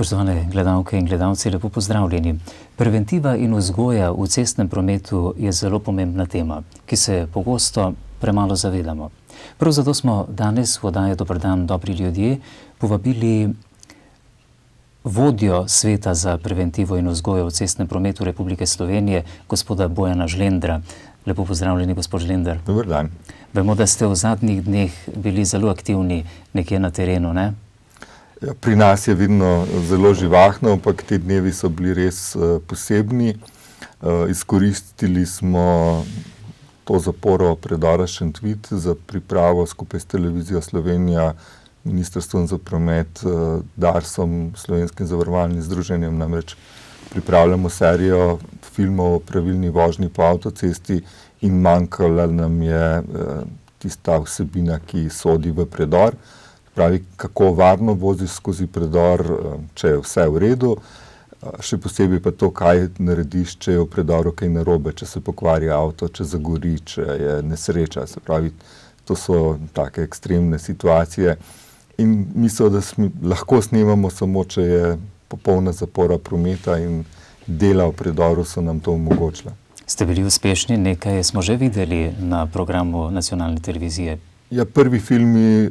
Spoštovane gledalke in gledalci, lepo pozdravljeni. Preventiva in vzgoja v cestnem prometu je zelo pomembna tema, ki se pogosto premalo zavedamo. Prav zato smo danes v oddaji Dober dan, dobri ljudje povabili vodjo Sveta za preventivo in vzgojo v cestnem prometu Republike Slovenije, gospoda Bojana Žlendra. Lepo pozdravljeni, gospod Žlender. Dober dan. Vemo, da ste v zadnjih dneh bili zelo aktivni nekje na terenu, ne? Ja, pri nas je vedno zelo živahno, ampak te dnevi so bili res posebni. Izkoristili smo to zaporo predora Šentvid za pripravo skupaj s Televizijo Slovenija, Ministrstvom za promet, Darsom, Slovenskim zavarovalnim združenjem, namreč pripravljamo serijo filmov o pravilni vožnji po avtocesti in manjkala nam je tista vsebina, ki sodi v predor. Pravi, kako varno voziš skozi predor, če je vse v redu, še posebej pa to, kaj narediš, če je v predoru kaj narobe, če se pokvari avto, če zagori, če je nesreča. Se pravi, to so take ekstremne situacije in mislim, da lahko snemamo samo, če je popolna zapora prometa in dela v predoru so nam to omogočila. Ste bili uspešni, nekaj smo že videli na programu nacionalne televizije. Ja, prvi filmi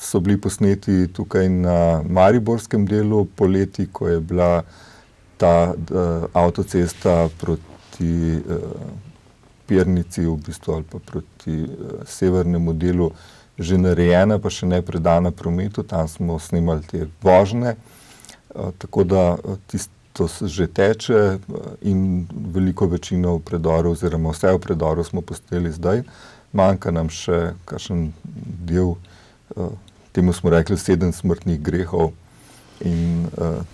so bili posneti tukaj na mariborskem delu poleti, ko je bila ta avtocesta proti Pirnici v bistvu ali pa proti severnemu delu že narejena, pa še ne predana prometu. Tam smo snemali te vožnje, tako da tisto že teče in veliko večino v predoru oziroma vse v predoru smo posneli zdaj. Manjka nam še kakšen del, temu smo rekli 7 smrtnih grehov in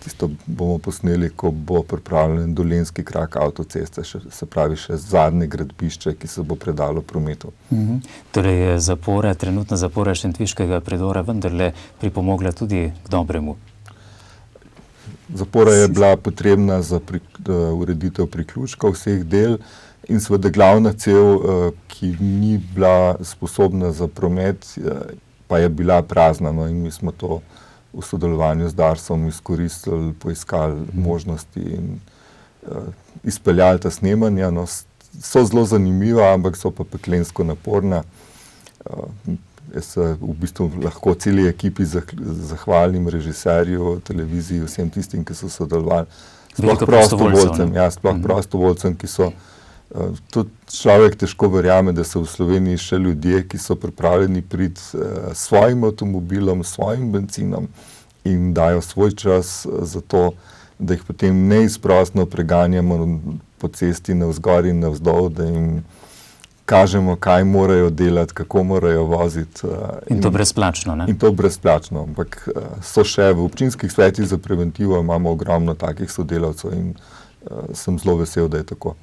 tisto bomo posneli, ko bo pripravljen dolenjski krak avtoceste, se pravi še zadnje gradbišče, ki se bo predalo prometu. Torej trenutna zapora šentviškega predora vendarle pripomogla tudi k dobremu? Zapora je bila potrebna za ureditev priključka vseh del, in seveda glavna cev, ki ni bila sposobna za promet, pa je bila prazna. No, in mi smo to v sodelovanju z Darsom izkoristili, poiskali možnosti in izpeljali ta snemanja. No, so zelo zanimiva, ampak so pa peklensko naporna. Jaz se v bistvu lahko celi ekipi zahvalim, režiserju, televiziji, vsem tistim, ki so sodelovali. Sploh prostovoljcem, ki so tudi človek težko verjame, da so v Sloveniji še ljudje, ki so pripravljeni priti svojim avtomobilom, svojim benzinom in dajo svoj čas za to, da jih potem neizprostno preganjamo po cesti navzgor in navzdol, da jim kažemo, kaj morajo delati, kako morajo voziti. In to brezplačno, ne? In to brezplačno, ampak so še v občinskih svetih za preventivo, imamo ogromno takih sodelavcev in sem zelo vesel, da je tako.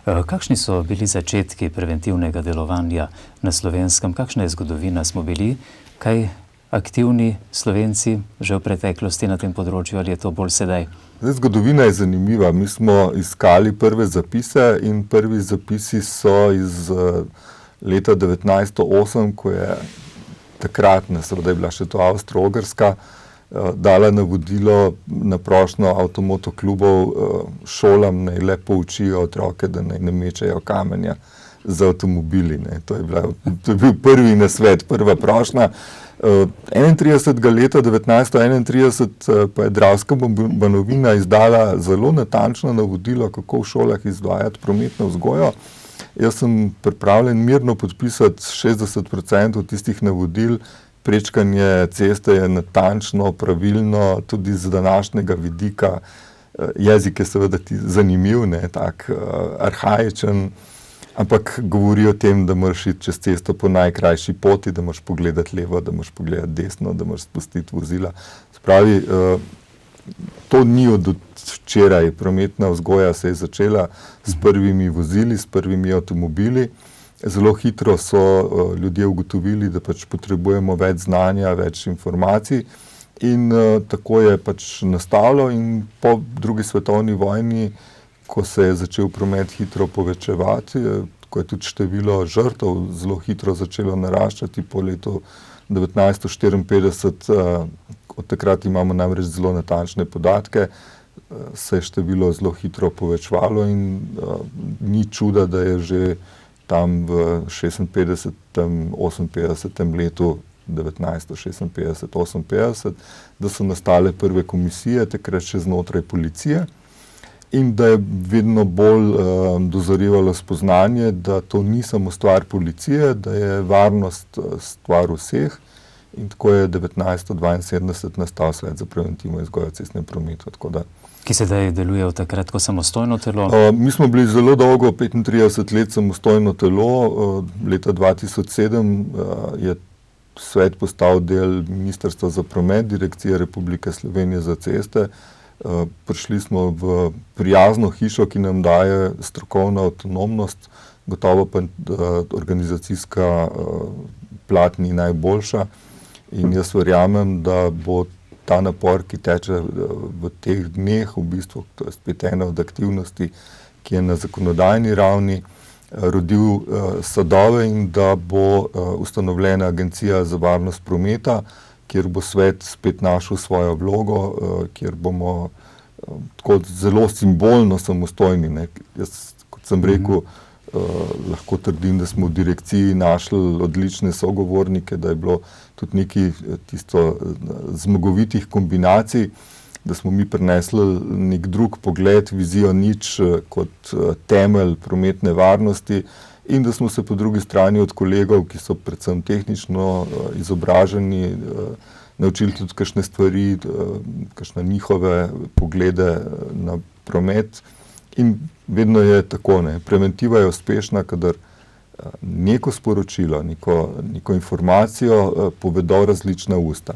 Kakšni so bili začetki preventivnega delovanja na Slovenskem? Kakšna je zgodovina? Smo bili kaj aktivni Slovenci že v preteklosti na tem področju ali je to bolj sedaj? Zgodovina je zanimiva. Mi smo iskali prve zapise in prvi zapisi so iz leta 1908, ko je takratna, seveda je bila še to Avstro-Ogrska, dala navodilo na prošnjo avtomotoklubov šolam, naj le poučijo otroke, da naj ne mečejo kamenja z avtomobili. To je bil prvi nasvet, prva prošnja. 31. leta 1931 pa je Dravska Banovina izdala zelo natančno navodilo, kako v šolah izvajati prometno vzgojo. Jaz sem pripravljen mirno podpisati 60% tistih navodil. Prečkanje ceste je natančno, pravilno, tudi z današnjega vidika. Jezik je seveda zanimiv, tak arhaičen, ampak govori o tem, da moraš iti čez cesto po najkrajši poti, da moraš pogledati levo, da moraš pogledati desno, da moraš spustiti vozila. Spravi, to ni od včeraj. Prometna vzgoja se je začela s prvimi vozili, s prvimi avtomobili. Zelo hitro so ljudje ugotovili, da pač potrebujemo več znanja, več informacij in tako je pač nastalo in po drugi svetovni vojni, ko se je začel promet hitro povečevati, ko je tudi število žrtev zelo hitro začelo naraščati po letu 1954, od takrat imamo namreč zelo natančne podatke, se je število zelo hitro povečevalo in ni čuda, da je že tam v 56., 58. letu, 1956, 58, da so nastale prve komisije, takrat še znotraj policije, in da je vedno bolj dozorevalo spoznanje, da to ni samo stvar policije, da je varnost stvar vseh, in tako je 1972 nastal Svet za preventivo in vzgojo v cestnem prometu. Ki sedaj deluje od takrat kot samostojno telo? Mi smo bili zelo dolgo, 35 let samostojno telo. Leta 2007 je svet postal del Ministrstva za promet, Direkcije Republike Slovenije za ceste. Prišli smo v prijazno hišo, ki nam daje strokovno avtonomnost, gotovo pa organizacijska plat ni najboljša. In jaz verjamem, da bo ta napor, ki teče v teh dneh, v bistvu, to je spet ena od aktivnosti, ki je na zakonodajni ravni, rodil sadove in da bo ustanovljena Agencija za varnost prometa, kjer bo svet spet našel svojo vlogo, kjer bomo tako zelo simbolno samostojni. Jaz, kot sem rekel, lahko trdim, da smo v direkciji našli odlične sogovornike, da je bilo tudi nekaj tisto zmagovitih kombinacij, da smo mi prinesli nek drug pogled, vizijo nič kot temelj prometne varnosti in da smo se po drugi strani od kolegov, ki so predvsem tehnično izobraženi, naučili tudi kakšne stvari, kakšne njihove poglede na promet. In vedno je tako, preventiva je uspešna, kadar neko sporočilo, neko informacijo povedo različna usta.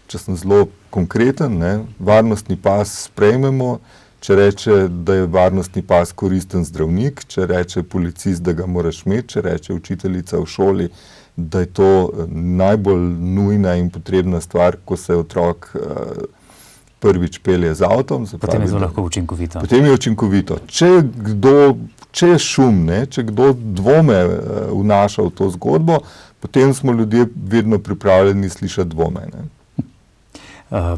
Če sem zelo konkreten, varnostni pas sprejmemo, če reče, da je varnostni pas koristen zdravnik, če reče policist, da ga moraš imeti, če reče učiteljica v šoli, da je to najbolj nujna in potrebna stvar, ko se otrok prvič pelje z avtom. Potem je to lahko učinkovito. Potem je učinkovito. Če je šum, če kdo dvome vnaša v to zgodbo, potem smo ljudje vedno pripravljeni slišati dvome.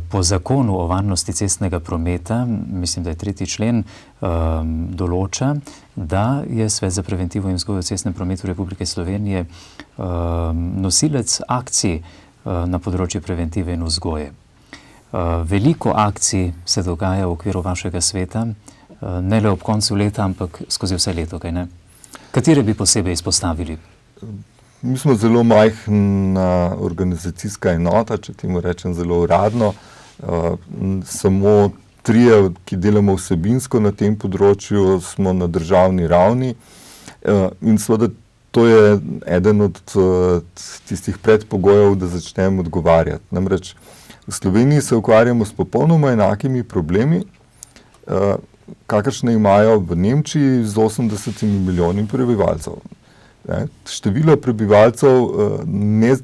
Po zakonu o varnosti cestnega prometa, mislim, da je 3. člen, določa, da je Svet za preventivo in vzgojo v cestnem prometu Republike Slovenije nosilec akcij na področju preventive in vzgoje. Veliko akcij se dogaja v okviru vašega sveta, ne le ob koncu leta, ampak skozi vse leto, kaj ne? Katere bi posebej izpostavili? Mi smo zelo majhna organizacijska enota, če temu rečem zelo uradno. Samo 3, ki delamo vsebinsko na tem področju, smo na državni ravni. In seveda to je eden od tistih predpogojev, da začnemo odgovarjati. Namreč v Sloveniji se ukvarjamo s popolnoma enakimi problemi, kakršne imajo v Nemčiji z 80 milijoni prebivalcev. Število prebivalcev ne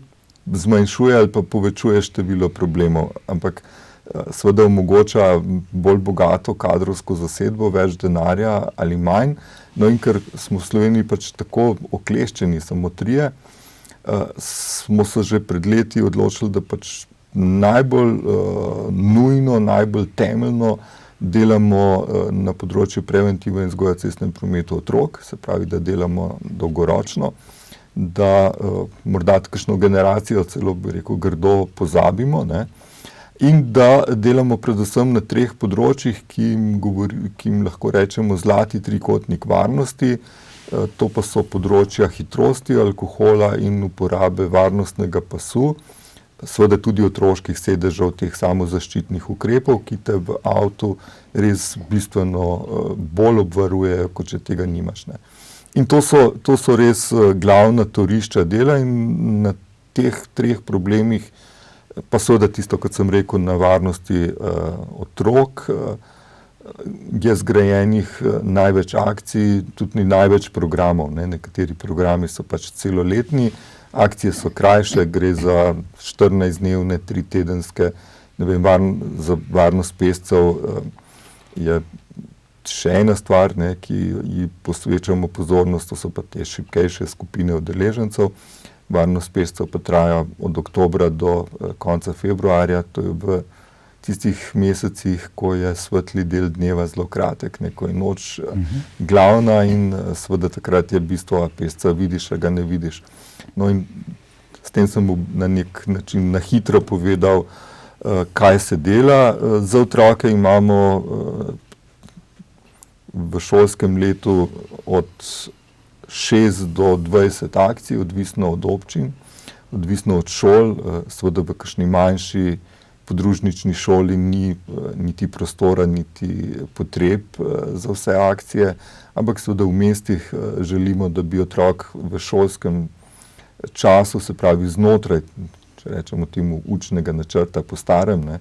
zmanjšuje ali pa povečuje število problemov, ampak seveda omogoča bolj bogato kadrovsko zasedbo, več denarja ali manj. No in ker smo v Sloveniji pač tako okleščeni, samo 3, smo se že pred leti odločili, da pač najbolj nujno, najbolj temeljno delamo na področju preventive in vzgoje v cestnem prometu otrok, se pravi, da delamo dolgoročno, da morda kakšno generacijo celo, bi rekel, grdo pozabimo, in da delamo predvsem na 3 področjih, ki jim lahko rečemo zlati trikotnik varnosti. To pa so področja hitrosti, alkohola in uporabe varnostnega pasu, seveda tudi otroških sedežev, teh samozaščitnih ukrepov, ki te v avtu res bistveno bolj obvarujejo, kot če tega nimaš. In to so res glavna torišča dela in na teh 3 problemih, pa seveda tisto, kot sem rekel, na varnosti otrok, je zgrajenih največ akcij, tudi največ programov. Nekateri programi so pač celoletni, akcije so krajše, gre za 14-dnevne, 3-tedenske, za varnost pešcev je še ena stvar, ki ji posvečamo pozornost, to so pa te šibkejše skupine udeležencev. varnost pešcev pa traja od oktobra do konca februarja, to je v tistih mesecih, ko je svetli del dneva zelo kratek, ko je noč glavna in seveda takrat je bistvo, a pešca vidiš, a ga ne vidiš. No in s tem sem mu na nek način na hitro povedal, kaj se dela. Za otroke imamo v šolskem letu od 6 do 20 akcij, odvisno od občin, odvisno od šol, seveda v kakšni manjši podružnični šoli ni niti prostora, niti potreb za vse akcije, ampak seveda v mestih želimo, da bi otrok v šolskem času, se pravi znotraj, če rečemo temu učnega načrta po starem,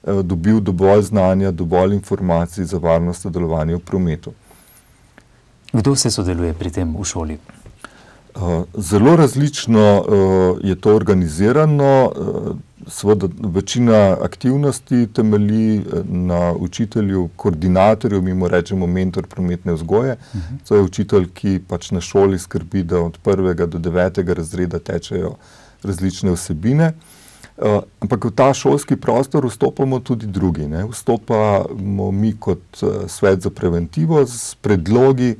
dobil dovolj znanja, dovolj informacij za varno sodelovanje v prometu. Kdo se sodeluje pri tem v šoli? Zelo različno je to organizirano. Seveda večina aktivnosti temelji na učitelju, koordinatorju, mi mu rečemo mentor prometne vzgoje. To je učitelj, ki pač na šoli skrbi, da od 1. do 9. razreda tečejo različne vsebine. Ampak v ta šolski prostor vstopamo tudi drugi. Vstopamo mi kot svet za preventivo s predlogi,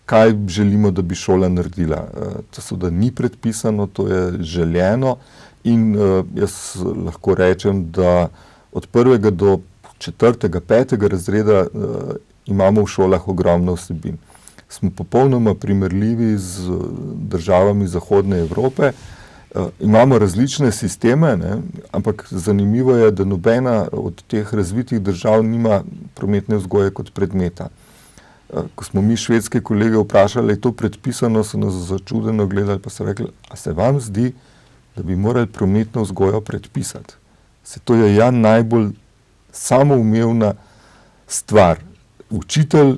kaj želimo, da bi šola naredila. To seveda ni predpisano, to je želeno. In jaz lahko rečem, da od 1. do 4., 5. razreda imamo v šolah ogromno vsebin. Smo popolnoma primerljivi z državami Zahodne Evrope. Imamo različne sisteme, ampak zanimivo je, da nobena od teh razvitih držav nima prometne vzgoje kot predmeta. Ko smo mi švedske kolege vprašali, je to predpisano, so nas začudeno gledali, pa so rekli, a se vam zdi, da bi morali prometno vzgojo predpisati? To je najbolj samoumevna stvar. Učitelj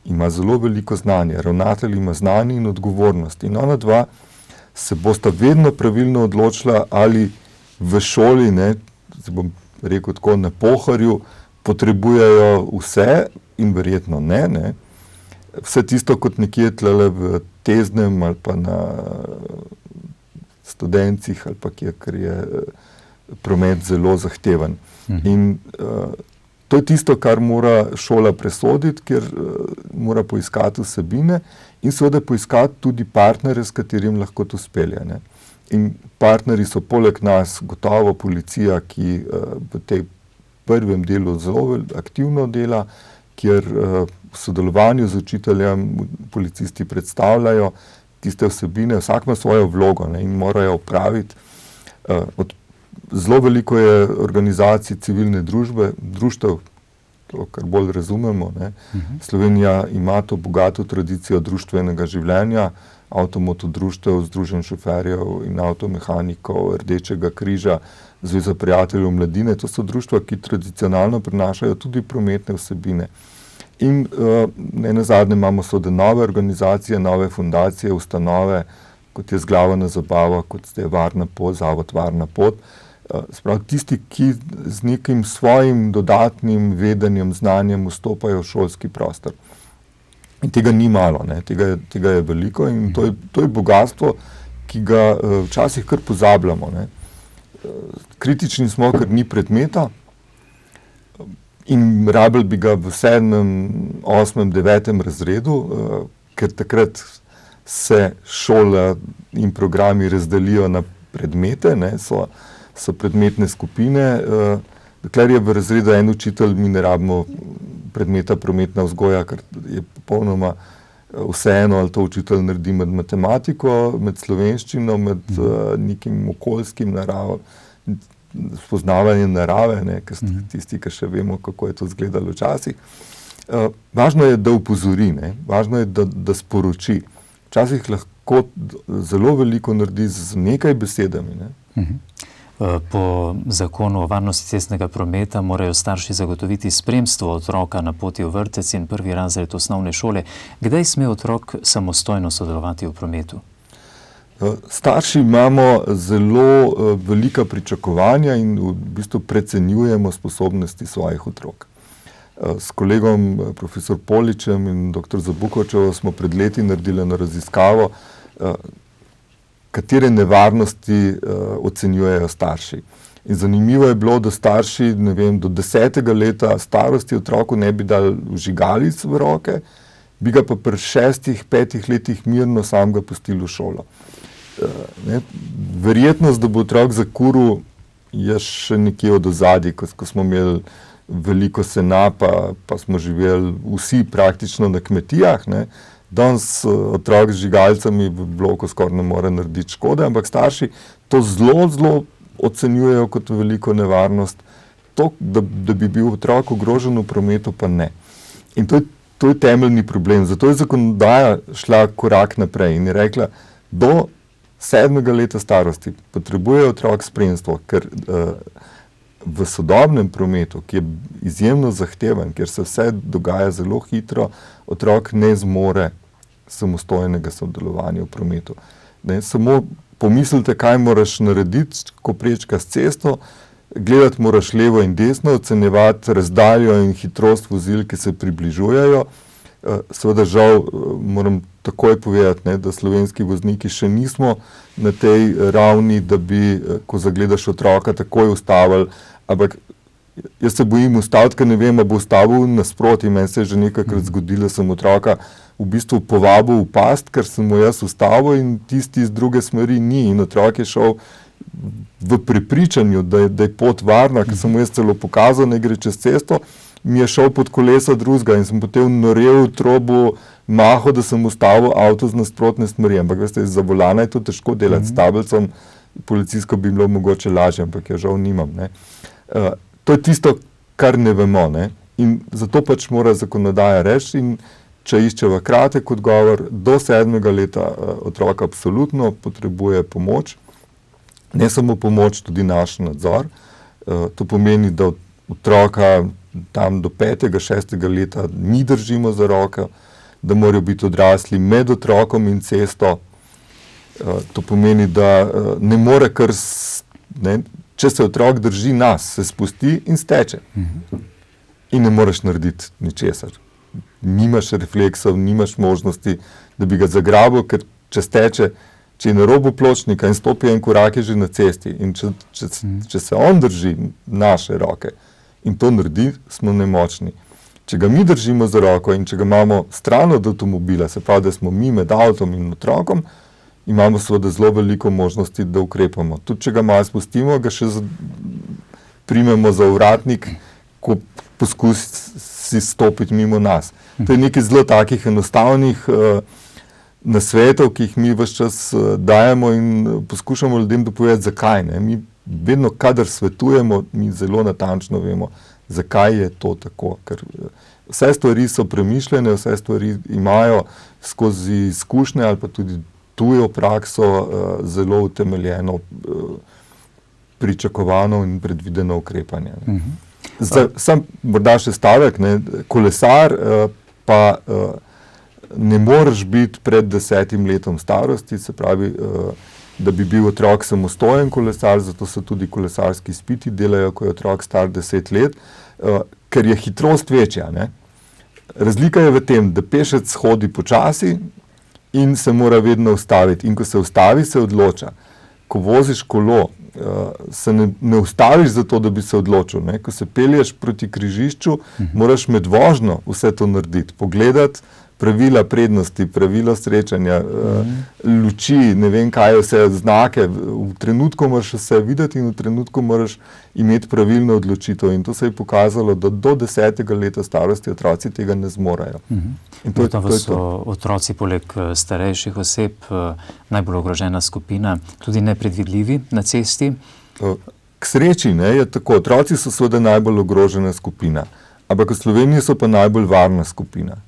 ima zelo veliko znanja, ravnatelj ima znanje in odgovornost. In ona dva se bosta vedno pravilno odločila, ali v šoli, se bom rekel tako, na Pohorju, potrebujejo vse in verjetno ne. Vse tisto kot nekje tlele v Teznem ali pa na Studencih ali pa kjer je promet zelo zahteven. In to je tisto, kar mora šola presoditi, ker mora poiskati vsebine in seveda poiskati tudi partnerje, s katerim lahko to spelje. In partnerji so poleg nas gotovo policija, ki v tej prvem delu zelo aktivno dela, kjer v sodelovanju z učiteljem policisti predstavljajo tiste vsebine, vsak ima svojo vlogo in morajo opraviti. Zelo veliko je organizacij civilne družbe, društev, to, kar bolj razumemo. Slovenija ima to bogato tradicijo društvenega življenja, avtomoto društev, združenj šoferjev in avtomehanikov, Rdečega križa, Zveza prijateljev mladine. To so društva, ki tradicionalno prinašajo tudi prometne vsebine. In nenazadnje imamo seveda nove organizacije, nove fundacije, ustanove, kot je Zglavna zabava, kot je Varna pot, Zavod Varna pot. Sprav tisti, ki z nekim svojim dodatnim vedenjem, znanjem vstopajo v šolski prostor. In tega ni malo, tega je veliko in to je bogatstvo, ki ga včasih kar pozabljamo. Kritični smo, ker ni predmeta in rabili bi ga v 7., 8., 9. razredu, ker takrat se šola in programi razdelijo na predmete, so predmetne skupine. Dokler je v razredu en učitelj, mi ne rabimo predmeta prometna vzgoja, ker je popolnoma vseeno, ali to učitelj naredi med matematiko, med slovenščino, med nekim okoljskim spoznavanjem narave, ker ste tisti, ki še vemo, kako je to izgledalo včasih. Važno je, da opozori, važno je, da sporoči. Včasih lahko zelo veliko naredi z nekaj besedami. Po zakonu o varnosti cestnega prometa morajo starši zagotoviti spremstvo otroka na poti v vrtec in 1. razred osnovne šole. Kdaj sme otrok samostojno sodelovati v prometu? Starši imamo zelo velika pričakovanja in v bistvu precenjujemo sposobnosti svojih otrok. S kolegom profesor Poličem in dr. Zabukovčevo smo pred leti naredili eno raziskavo, katere nevarnosti ocenjujejo starši. In zanimivo je bilo, da starši, ne vem, do 10. leta starosti otroku ne bi dali vžigalic v roke, bi ga pa pri 6-5 letih mirno sam ga pustili v šolo. Verjetnost, da bo otrok zakuril, je še nekje od ozadij, ko smo imeli veliko sena, pa smo živeli vsi praktično na kmetijah. Danes otrok z žigalcami v bloku skoraj ne more narediti škode, ampak starši to zelo, zelo ocenjujejo kot veliko nevarnost. To, da bi bil otrok ogrožen v prometu, pa ne. In to je temeljni problem. Zato je zakonodaja šla korak naprej in je rekla, do 7. leta starosti potrebuje otrok spremstvo, ker v sodobnem prometu, ki je izjemno zahteven, ker se vse dogaja zelo hitro, otrok ne zmore samostojnega sodelovanja v prometu. Samo pomislite, kaj moraš narediti, ko prečkaš cesto, gledati moraš levo in desno, ocenjevati razdaljo in hitrost vozil, ki se približujejo. Seveda žal moram takoj povedati, da slovenski vozniki še nismo na tej ravni, da bi, ko zagledaš otroka, takoj ustavili, ampak jaz se bojim ustaviti, ker ne vem, a bo ustavil nasproti. Meni se je že nekajkrat zgodilo, da sem otroka v bistvu povabil v past, ker sem mu jaz ustavil in tisti iz druge smeri ni. In otrok je šel v prepričanju, da je pot varna, ker sem mu jaz celo pokazal, ne gre čez cesto, mi je šel pod kolesa drugega in sem potem norel v trobu maho, da sem ustavil avto z nasprotne smeri. Ampak veste, za volana je to težko delati. S tablicom policijsko bi bilo mogoče lažje, ampak jo žal nimam. To je tisto, kar ne vemo. In zato pač mora zakonodaja reči in če iščeva kratek odgovor, do 7. leta otroka absolutno potrebuje pomoč. Ne samo pomoč, tudi naš nadzor. To pomeni, da otroka tam do 5. 6. leta mi držimo za roko, da morajo biti odrasli med otrokom in cesto. To pomeni, da ne more kar, če se otrok drži nas, se spusti in steče. In ne moreš narediti ničesar. Nimaš refleksov, nimaš možnosti, da bi ga zagrabil, ker če steče, če je na robu pločnika in stopi en korak, je že na cesti. In če se on drži naše roke in to naredi, smo nemočni. Če ga mi držimo za roko in če ga imamo stran od avtomobila, se pravi, da smo mi med avtom in otrokom, imamo seveda zelo veliko možnosti, da ukrepamo. Tudi če ga malo spustimo, ga še primemo za ovratnik, ko poskusi stopiti mimo nas. To je nekaj zelo takih enostavnih nasvetov, ki jih mi ves čas dajemo in poskušamo ljudem dopovedati, zakaj. Mi vedno, kadar svetujemo, mi zelo natančno vemo, zakaj je to tako. Ker vse stvari so premišljene, vse stvari imajo skozi izkušnje ali pa tudi tujo prakso zelo utemeljeno, pričakovano in predvideno ukrepanje. Sam morda še stavek, kolesar pa ne moreš biti pred 10. letom starosti, se pravi, da bi bil otrok samostojen kolesar, zato se tudi kolesarski izpiti delajo, ko je otrok star 10 let, ker je hitrost večja. Razlika je v tem, da pešec hodi počasi in se mora vedno ustaviti. In ko se ustavi, se odloča. Ko voziš kolo, se ne ustaviš zato, da bi se odločil. Ko se pelješ proti križišču, moraš med vožnjo vse to narediti, pogledati pravila prednosti, pravila srečanja, luči, ne vem kaj, vse znake. V trenutku moraš vse videti in v trenutku moraš imeti pravilno odločitev. In to se je pokazalo, da do 10. leta starosti otroci tega ne zmorejo. Gotovo so otroci poleg starejših oseb najbolj ogrožena skupina, tudi nepredvidljivi na cesti. K sreči je tako. Otroci so seveda najbolj ogrožena skupina, ampak v Sloveniji so pa najbolj varna skupina.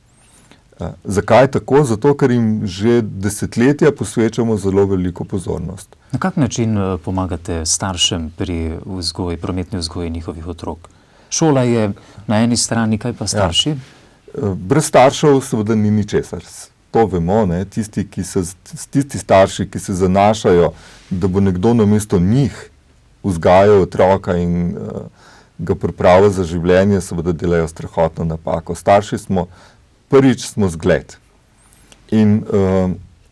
Zakaj tako? Zato, ker jim že desetletja posvečamo zelo veliko pozornost. Na kak način pomagate staršem pri prometni vzgoji njihovih otrok? Šola je na eni strani, kaj pa starši? Brez staršev seveda ni ničesar. To vemo, tisti starši, ki se zanašajo, da bo nekdo namesto njih vzgajal otroka in ga pripravil za življenje, seveda delajo strahotno napako. Starši smo zgled. In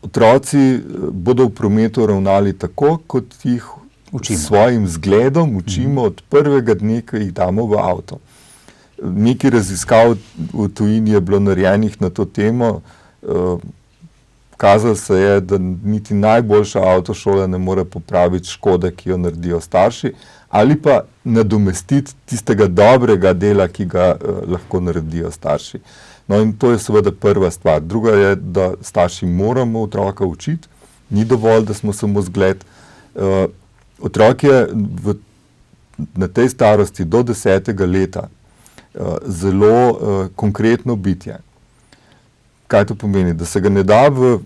otroci bodo v prometu ravnali tako, kot jih Učimo. S svojim zgledom učimo od prvega dne, ko jih damo v avto. Nekaj raziskav v tujini je bilo narejenih na to temo. Kazalo se je, da niti najboljša avtošola ne more popraviti škode, ki jo naredijo starši, ali pa nadomestiti tistega dobrega dela, ki ga lahko naredijo starši. No, in to je seveda prva stvar. Druga je, da starši moramo otroka učiti, ni dovolj, da smo samo zgled. Otrok je na tej starosti do 10. leta zelo konkretno bitje. Kaj to pomeni? Da se ga ne da v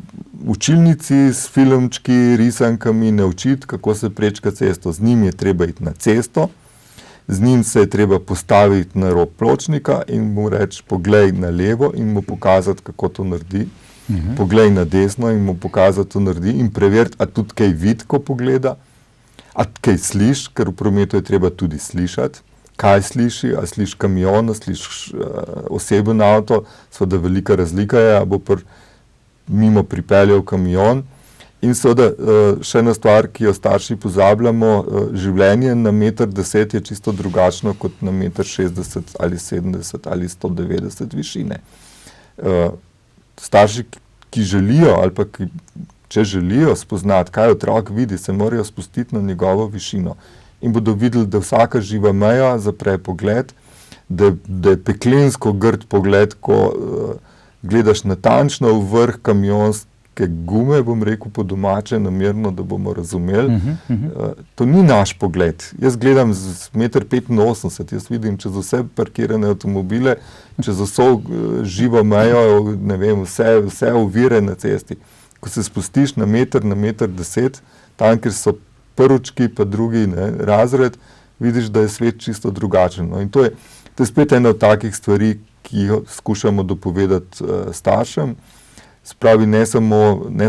učilnici s filmčki, risankami naučiti, kako se prečka cesto. Z njim je treba iti na cesto, z njim se je treba postaviti na rob pločnika in mu reči, poglej na levo in mu pokazati, kako to naredi. Poglej na desno in mu pokazati, to naredi in preveriti, a tudi kaj vidi, ko pogleda, a kaj sliši, ker v prometu je treba tudi slišati. Kaj sliši, a sliši kamion, a sliši oseben avto, seveda velika razlika je, a bo mimo pripeljal kamion. In seveda še ena stvar, ki jo starši pozabljamo, življenje na 1,10 m je čisto drugačno kot na 1,60 m ali 70 ali 190 višine. Starši, ki želijo ali pa če želijo spoznati, kaj otrok vidi, se morajo spustiti na njegovo višino. In bodo videli, da vsaka živa meja zapre pogled, da je peklensko grd pogled, ko gledaš natančno v vrh kamionske gume, bom rekel po domače, namerno, da bomo razumeli. To ni naš pogled. Jaz gledam z 1,85 m, jaz vidim čez vse parkirane avtomobile, čez vso živo mejo, ne vem, vse ovire na cesti. Ko se spustiš na 1,10 m, tam, kjer so prvički, pa drugi razred, vidiš, da je svet čisto drugačen. No, in to je spet ena od takih stvari, ki jo skušamo dopovedati staršem. Spravi ne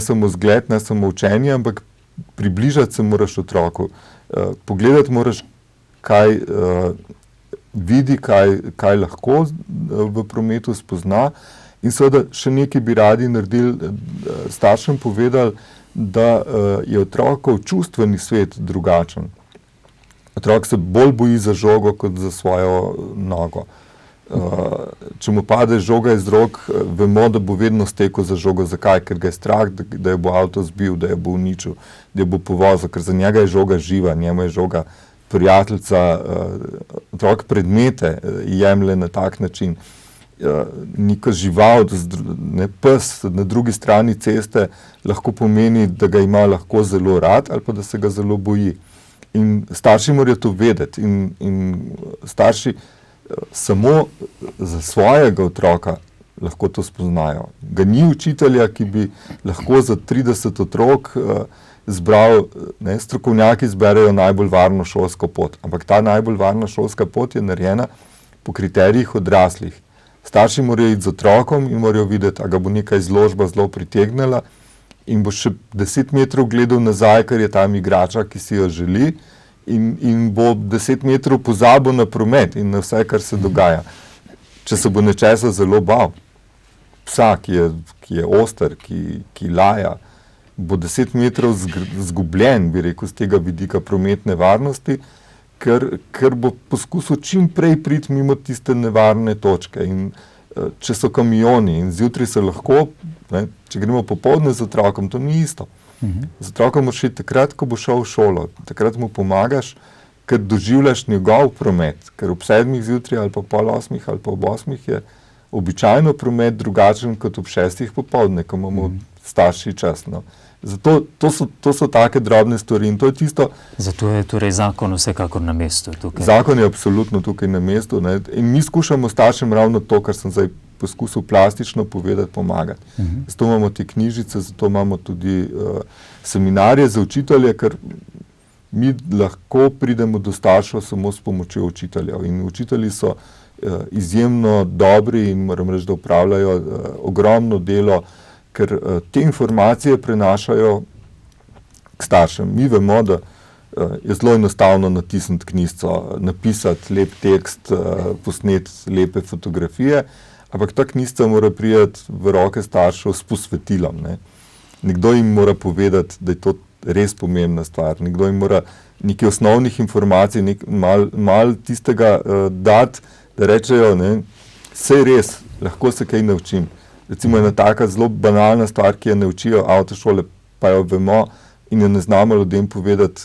samo zgled, ne samo učenje, ampak približati se moraš otroku. Pogledati moraš, kaj vidi, kaj lahko v prometu spozna. In seveda še nekaj bi radi naredili, staršem povedali, da je otrokov čustveni svet drugačen. Otrok se bolj boji za žogo, kot za svojo nogo. Če mu pade žoga iz rok, vemo, da bo vedno stekel za žogo. Zakaj? Ker ga je strah, da jo bo avto zbil, da jo bo uničil, da jo bo povozil, ker za njega je žoga živa, njemu je žoga prijateljica. Otrok predmete jemlje na tak način. Neka žival, pes na drugi strani ceste lahko pomeni, da ga ima lahko zelo rad ali pa da se ga zelo boji. In starši morajo to vedeti. In starši samo za svojega otroka lahko to spoznajo. Ga ni učitelja, ki bi lahko za 30 otrok zbral, strokovnjaki zberejo najbolj varno šolsko pot. Ampak ta najbolj varna šolska pot je narejena po kriterijih odraslih. Starši morajo iti z otrokom in morajo videti, a ga bo neka izložba zelo pritegnila in bo še 10 metrov gledal nazaj, ker je tam igrača, ki si jo želi in bo 10 metrov pozabil na promet in na vse, kar se dogaja. Če se bo nečesa zelo bal, psa, ki je oster, ki laja, bo 10 metrov zgubljen, bi rekel, z tega vidika prometne varnosti, ker bo poskusil čim prej priti mimo tiste nevarne točke. In če so kamioni in zjutraj se lahko, če gremo popoldne z otrokom, to ni isto. Z otrokom moraš iti takrat, ko bo šel v šolo. Takrat mu pomagaš, ker doživljaš njegov promet. Ker ob 7 zjutraj ali pa pol 8 ali pa ob 8 je običajno promet drugačen kot ob 6 popoldne, ko imamo starši čas. No. Zato to so take drobne stvari in to je tisto. Zato je torej zakon vsekakor na mestu tukaj. Zakon je absolutno tukaj na mestu, in mi skušamo staršem ravno to, kar sem zdaj poskusil plastično povedati, pomagati. Zato imamo te knjižice, zato imamo tudi seminarje za učitelje, ker mi lahko pridemo do staršev samo s pomočjo učiteljev. In učitelji so izjemno dobri in moram reči, da opravljajo ogromno delo, ker te informacije prenašajo k staršem. Mi vemo, da je zelo enostavno natisniti knjižico, napisati lep tekst, posneti lepe fotografije, ampak ta knjižica mora priti v roke staršev s posvetilom. Nekdo jim mora povedati, da je to res pomembna stvar. Nekdo jim mora nekaj osnovnih informacij, mal tistega dati, da rečejo, vse je res, lahko se kaj naučim. Recimo ena taka zelo banalna stvar, ki jo ne učijo avtošole, pa jo vemo in jo ne znamo ljudem povedati,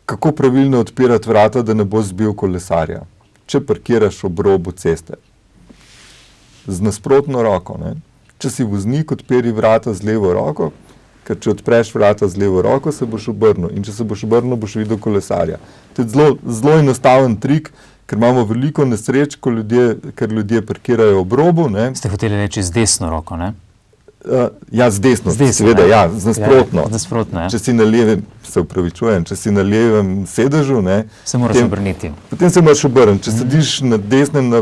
kako pravilno odpirati vrata, da ne bo zbil kolesarja. Če parkiraš ob robu ceste, z nasprotno roko. Če si voznik, odpiri vrata z levo roko, ker če odpreš vrata z levo roko, se boš obrnil. In če se boš obrnil, boš videl kolesarja. To je zelo enostaven trik, ker imamo veliko nesreč, ker ljudje parkirajo ob robu. Ste hoteli reči z desno roko, ne? Ja, z desno, seveda, z nasprotno. Ja, z nasprotno, ja. Če si na levem, se upravičujem, če si na levem sedežu, se moraš obrniti. Potem se moraš obrniti. Če sediš na desnem na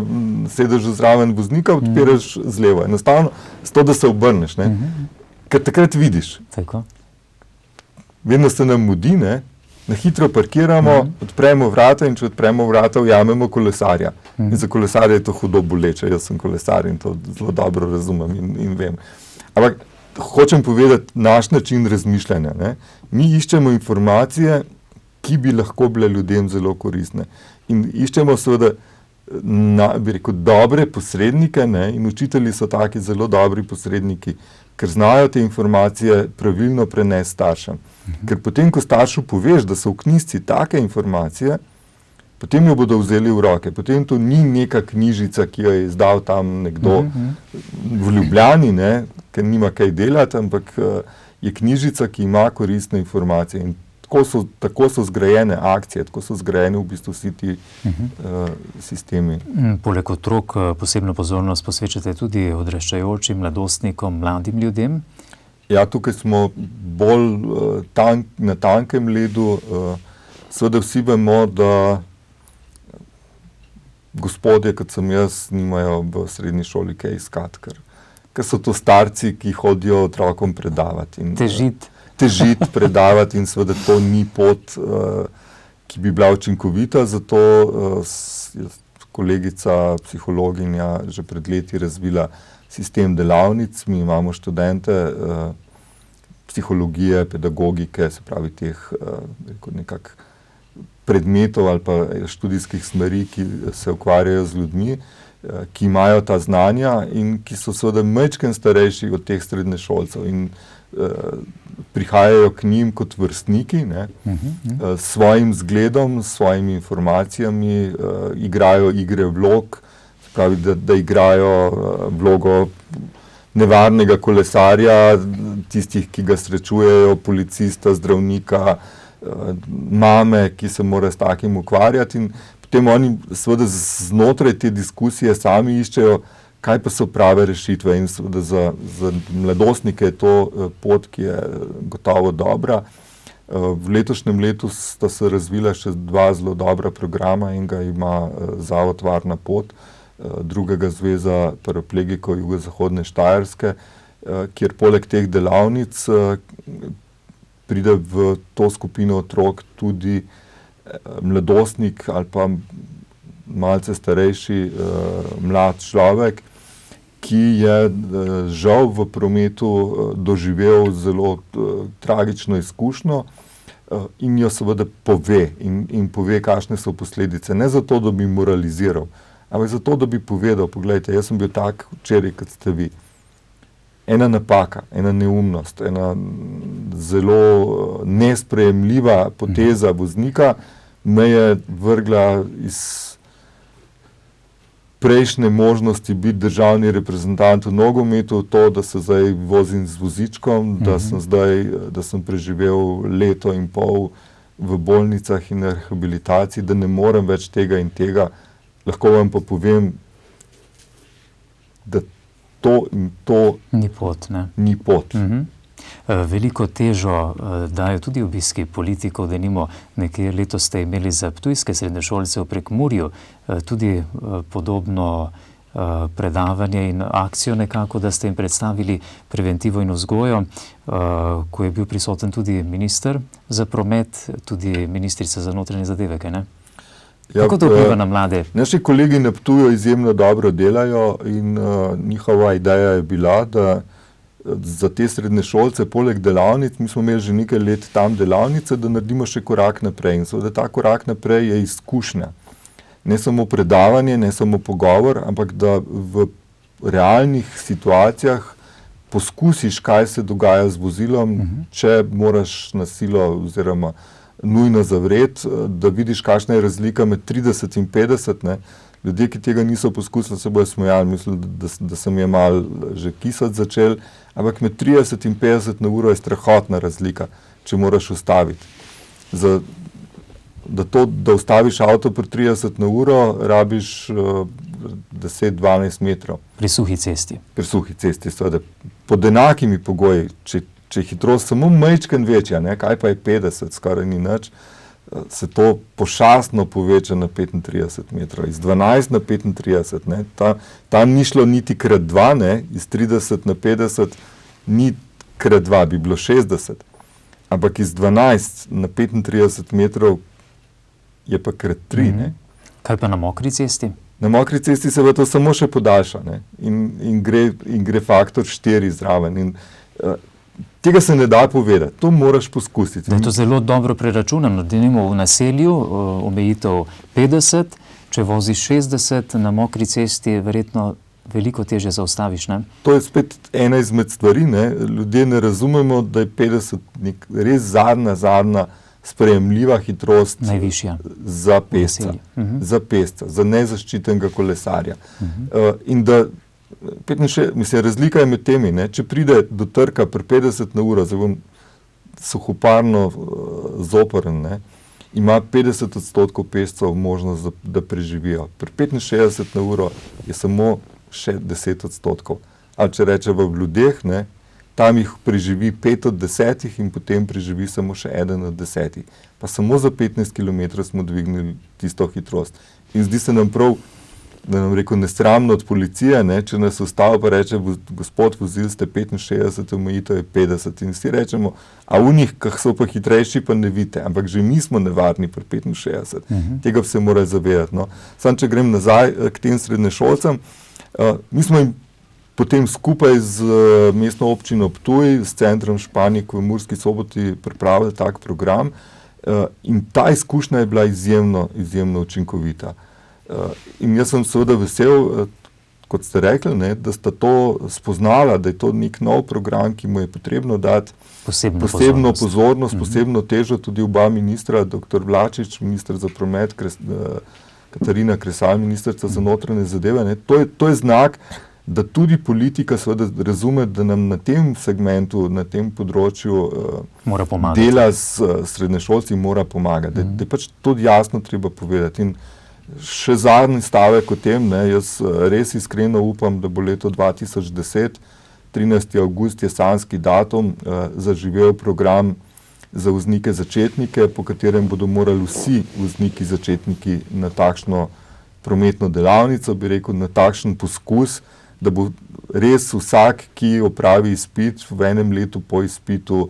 sedežu zraven voznika, odpiraš z levo. Enostavno, s to, da se obrneš. Ker takrat vidiš. Tako. Vedno se nam mudi, na hitro parkiramo, odpremo vrata in če odpremo vrata, ujamemo kolesarja. In za kolesarja je to hudo boleče. Jaz sem kolesar in to zelo dobro razumem in vem. Ampak hočem povedati naš način razmišljanja. Mi iščemo informacije, ki bi lahko bile ljudem zelo koristne. In iščemo seveda, bi rekel, dobre posrednike, in učitelji so taki zelo dobri posredniki, ker znajo te informacije pravilno prenesti staršem. Ker potem, ko staršu poveš, da so v knjižci take informacije, potem jo bodo vzeli v roke. Potem to ni neka knjižica, ki jo je izdal tam nekdo v Ljubljani, ker nima kaj delati, ampak je knjižica, ki ima koristne informacije. In tako so zgrajene akcije, tako so zgrajeni v bistvu vsi ti sistemi. Poleg otrok posebno pozornost posvečate tudi odraščajočim, mladostnikom, mladim ljudem? Ja, tukaj smo bolj na tankem ledu. Seveda vsi vemo, da gospodje, kot sem jaz, nimajo v srednji šoli kaj iskati, ker so to starci, ki hodijo otrokom predavati. Težiti, predavati in seveda to ni pot, ki bi bila učinkovita, zato je kolegica psihologinja že pred leti razvila sistem delavnic. Mi imamo študente psihologije, pedagogike, se pravi teh nekak predmetov ali pa študijskih smeri, ki se ukvarjajo z ljudmi, ki imajo ta znanja in ki so seveda majčken starejši od teh srednješolcev in prihajajo k njim kot vrstniki, s svojim zgledom, s svojimi informacijami, igrajo igre vlog, se pravi, da igrajo vlogo nevarnega kolesarja, tistih, ki ga srečujejo, policista, zdravnika, mame, ki se mora s takim ukvarjati, in potem oni seveda znotraj te diskusije sami iščejo, kaj pa so prave rešitve, in seveda za mladostnike je to pot, ki je gotovo dobra. V letošnjem letu sta se razvila še dva zelo dobra programa, enega ima Zavod Varna pot, drugega Zveza paraplegikov jugozahodne Štajerske, kjer poleg teh delavnic pride v to skupino otrok tudi mladostnik ali pa malce starejši mlad človek, ki je žal v prometu doživel zelo tragično izkušnjo in jo seveda pove in pove, kakšne so posledice. Ne zato, da bi moraliziral, ampak zato, da bi povedal, poglejte, jaz sem bil tak včeraj, kot ste vi. Ena napaka, ena neumnost, ena zelo nesprejemljiva poteza voznika me je vrgla iz prejšnje možnosti biti državni reprezentant v nogometu, to, da se zdaj vozim z vozičkom, da sem preživel leto in pol v bolnicah in na rehabilitaciji, da ne morem več tega in tega. Lahko vam pa povem, da to in to ni pot. Ni pot. Veliko težo dajo tudi obiski politikov, denimo nekje letos ste imeli za ptujske srednješolce v Prekmurju tudi podobno predavanje in akcijo nekako, da ste jim predstavili preventivo in vzgojo, ko je bil prisoten tudi minister za promet, tudi ministrica za notranje zadeve, kaj ne? Kako to vpliva na mlade? Naši kolegi na Ptuju izjemno dobro delajo in njihova ideja je bila, da za te srednješolce, poleg delavnic, mi smo imeli že nekaj let tam delavnice, da naredimo še korak naprej. In seveda ta korak naprej je izkušnja. Ne samo predavanje, ne samo pogovor, ampak da v realnih situacijah poskusiš, kaj se dogaja z vozilom, če moraš na silo oziroma nujno zavreti, da vidiš, kakšna je razlika med 30 in 50, ne. Ljudje, ki tega niso poskusili, se bojo smejali, mislili, da sem je malo že kisati začel, ampak med 30 in 50 na uro je strahotna razlika, če moraš ustaviti. Da ustaviš avto pri 30 na uro, rabiš 10-12 metrov. Pri suhi cesti. Pri suhi cesti, seveda. Pod enakimi pogoji, če je hitrost samo majčken večja, ne, kaj pa je 50, skoraj ni nič, se to pošastno poveča na 35 metrov. Iz 12 na 35, ne, tam ni šlo niti krat 2, ne, iz 30 na 50 ni krat 2, bi bilo 60. Ampak iz 12 na 35 metrov je pa krat 3, ne. Kaj pa na mokri cesti? Na mokri cesti se to samo še podaljša, ne, in gre faktor 4 zraven. In tega se ne da povedati, to moraš poskusiti. Da je to zelo dobro preračunano, da nimamo v naselju omejitev 50, če voziš 60 na mokri cesti, verjetno veliko težje zaustaviš, ne? To je spet ena izmed stvari, ne. Ljudje ne razumemo, da je 50 res zadnja sprejemljiva hitrost najvišja za pesca, za nezaščitenega kolesarja. In da razlika je med temi, ne? Če pride do trka pri 50 na uro, zdaj bom suhoparno zoporen, ne? Ima 50% pescev možnost, da preživijo. Pri 65 na uro je samo še 10%. Ali če rečemo v ljudeh, ne? Tam jih preživi 5 od 10 in potem preživi samo še 1 od 10. Pa samo za 15 km smo dvignili tisto hitrost. In zdi se nam prav, da nam rekel, nesramno od policije, ne, če nas ustavi pa reče, gospod, vozili ste 65, omejitev je 50. In vsi rečemo, a v njih, kak so pa hitrejši, pa ne vidite. Ampak že mi smo nevarni pri 65. Tega se mora zavedati. No. Sam, če grem nazaj k tem srednješolcem, mi smo jim potem skupaj z mestno občino Ptuj, s centrom Španik v Murski Soboti pripravili tak program in ta izkušnja je bila izjemno učinkovita. In jaz sem seveda vesel, kot ste rekli, ne, da sta to spoznala, da je to nek nov program, ki mu je potrebno dati posebno pozornost, posebno težo, tudi oba ministra, dr. Vlačič, minister za promet, Katarina Kresal, ministrica za notranje zadeve. Ne. To je znak, da tudi politika seveda razume, da nam na tem segmentu, na tem področju dela s srednješolci mora pomagati. Da je pač to jasno treba povedati. In še zadnji stavek o tem, ne, jaz res iskreno upam, da bo leto 2010, 13. avgust je sanjski datum, zaživel program za voznike začetnike, po katerem bodo morali vsi vozniki začetniki na takšno prometno delavnico, bi rekel, na takšen poskus, da bo res vsak, ki opravi izpit v enem letu po izpitu,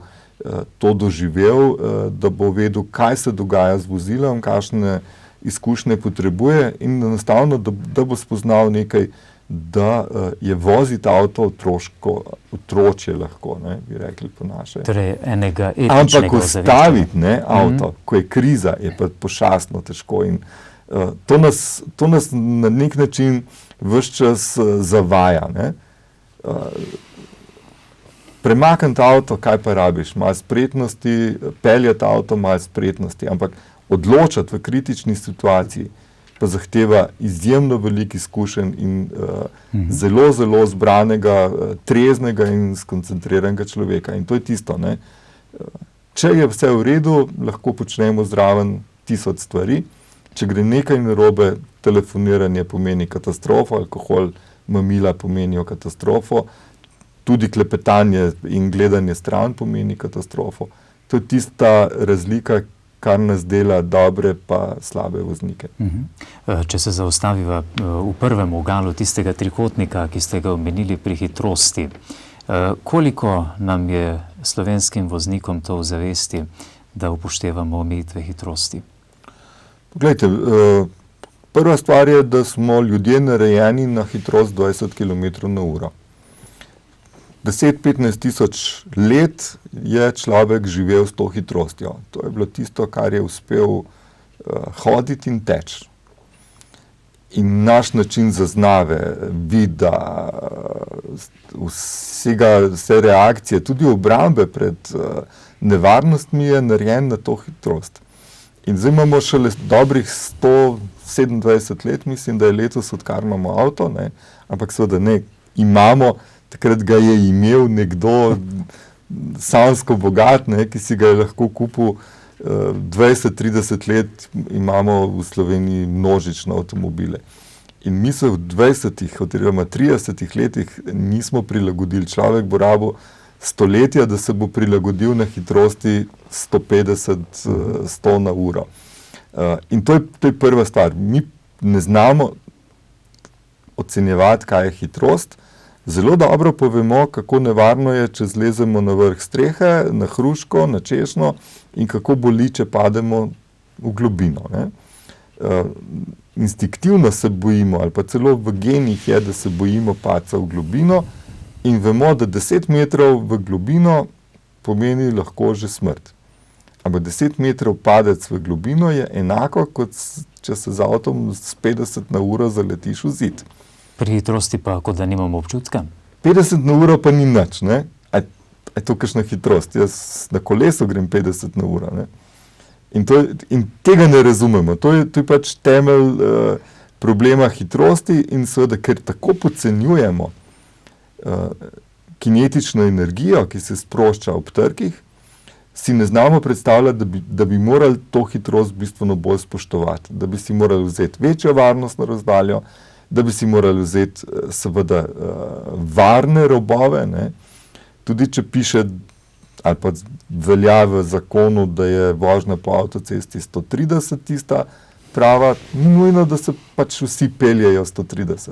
to doživel, da bo vedel, kaj se dogaja z vozilom, kakšne izkušnje potrebuje in enostavno, da bo spoznal nekaj, da je voziti avto otročje lahko, ne, bi rekli po naše. Torej enega etičnega ampak ustaviti, ne, avto, ko je kriza, je pa pošastno težko in to nas na nek način ves čas zavaja. Ne. Premakniti avto, kaj pa rabiš? Malo spretnosti, peljati avto, malo spretnosti, ampak odločati v kritični situaciji pa zahteva izjemno veliko izkušenj in zelo, zelo zbranega, treznega in skoncentriranega človeka. In to je tisto, ne. Če je vse v redu, lahko počnemo zraven 1000 stvari. Če gre nekaj narobe, telefoniranje pomeni katastrofo, alkohol, mamila pomenijo katastrofo, tudi klepetanje in gledanje stran pomeni katastrofo. To je tista razlika, kar nas dela dobre pa slabe voznike. Če se zaustaviva v prvem vogalu tistega trikotnika, ki ste ga omenili pri hitrosti, koliko nam je slovenskim voznikom to v zavesti, da upoštevamo omejitve hitrosti? Poglejte, prva stvar je, da smo ljudje narejeni na hitrost 20 km na uro. 10-15 tisoč let je človek živel s to hitrostjo. To je bilo tisto, kar je uspel hoditi in teči. In naš način zaznave, vida, vse reakcije, tudi obrambe pred nevarnostmi je narejen na to hitrost. In zdaj imamo šele dobrih 127 let, mislim, da je letos, odkar imamo avto, ne? Ampak seveda ne, imamo, takrat ga je imel nekdo sanjsko bogat, ne? Ki si ga je lahko kupil 20-30 let, imamo v Sloveniji množične avtomobile. In mi se v 20 oziroma 30 letih nismo prilagodili. Človek bo rabil stoletja, da se bo prilagodil na hitrosti 150-100 na uro. In to je prva stvar. Mi ne znamo ocenjevati, kaj je hitrost. Zelo dobro pa vemo, kako nevarno je, če zlezemo na vrh strehe, na hruško, na češnjo in kako boli, če pademo v globino. Ne? Instinktivno se bojimo, ali pa celo v genih je, da se bojimo padca v globino in vemo, da 10 metrov v globino pomeni lahko že smrt. Ampak 10 metrov padec v globino je enako, kot če se z avtom s 50 na uro zaletiš v zid. Pri hitrosti pa, kot da nimamo občutka? 50 na uro pa ni nič, ne? A je to kakšna hitrost? Jaz na kolesu grem 50 na uro, ne? In tega ne razumemo. To je pač temelj problema hitrosti in seveda, ker tako podcenjujemo kinetično energijo, ki se sprošča ob trkih, si ne znamo predstavljati, da bi morali to hitrost bistveno bolj spoštovati, da bi si morali vzeti večjo varnostno razdaljo, da bi si morali vzeti seveda varne robove, ne? Tudi če piše ali pa velja v zakonu, da je vožnja po avtocesti 130 tista prava, ni nujno, da se pač vsi peljejo 130.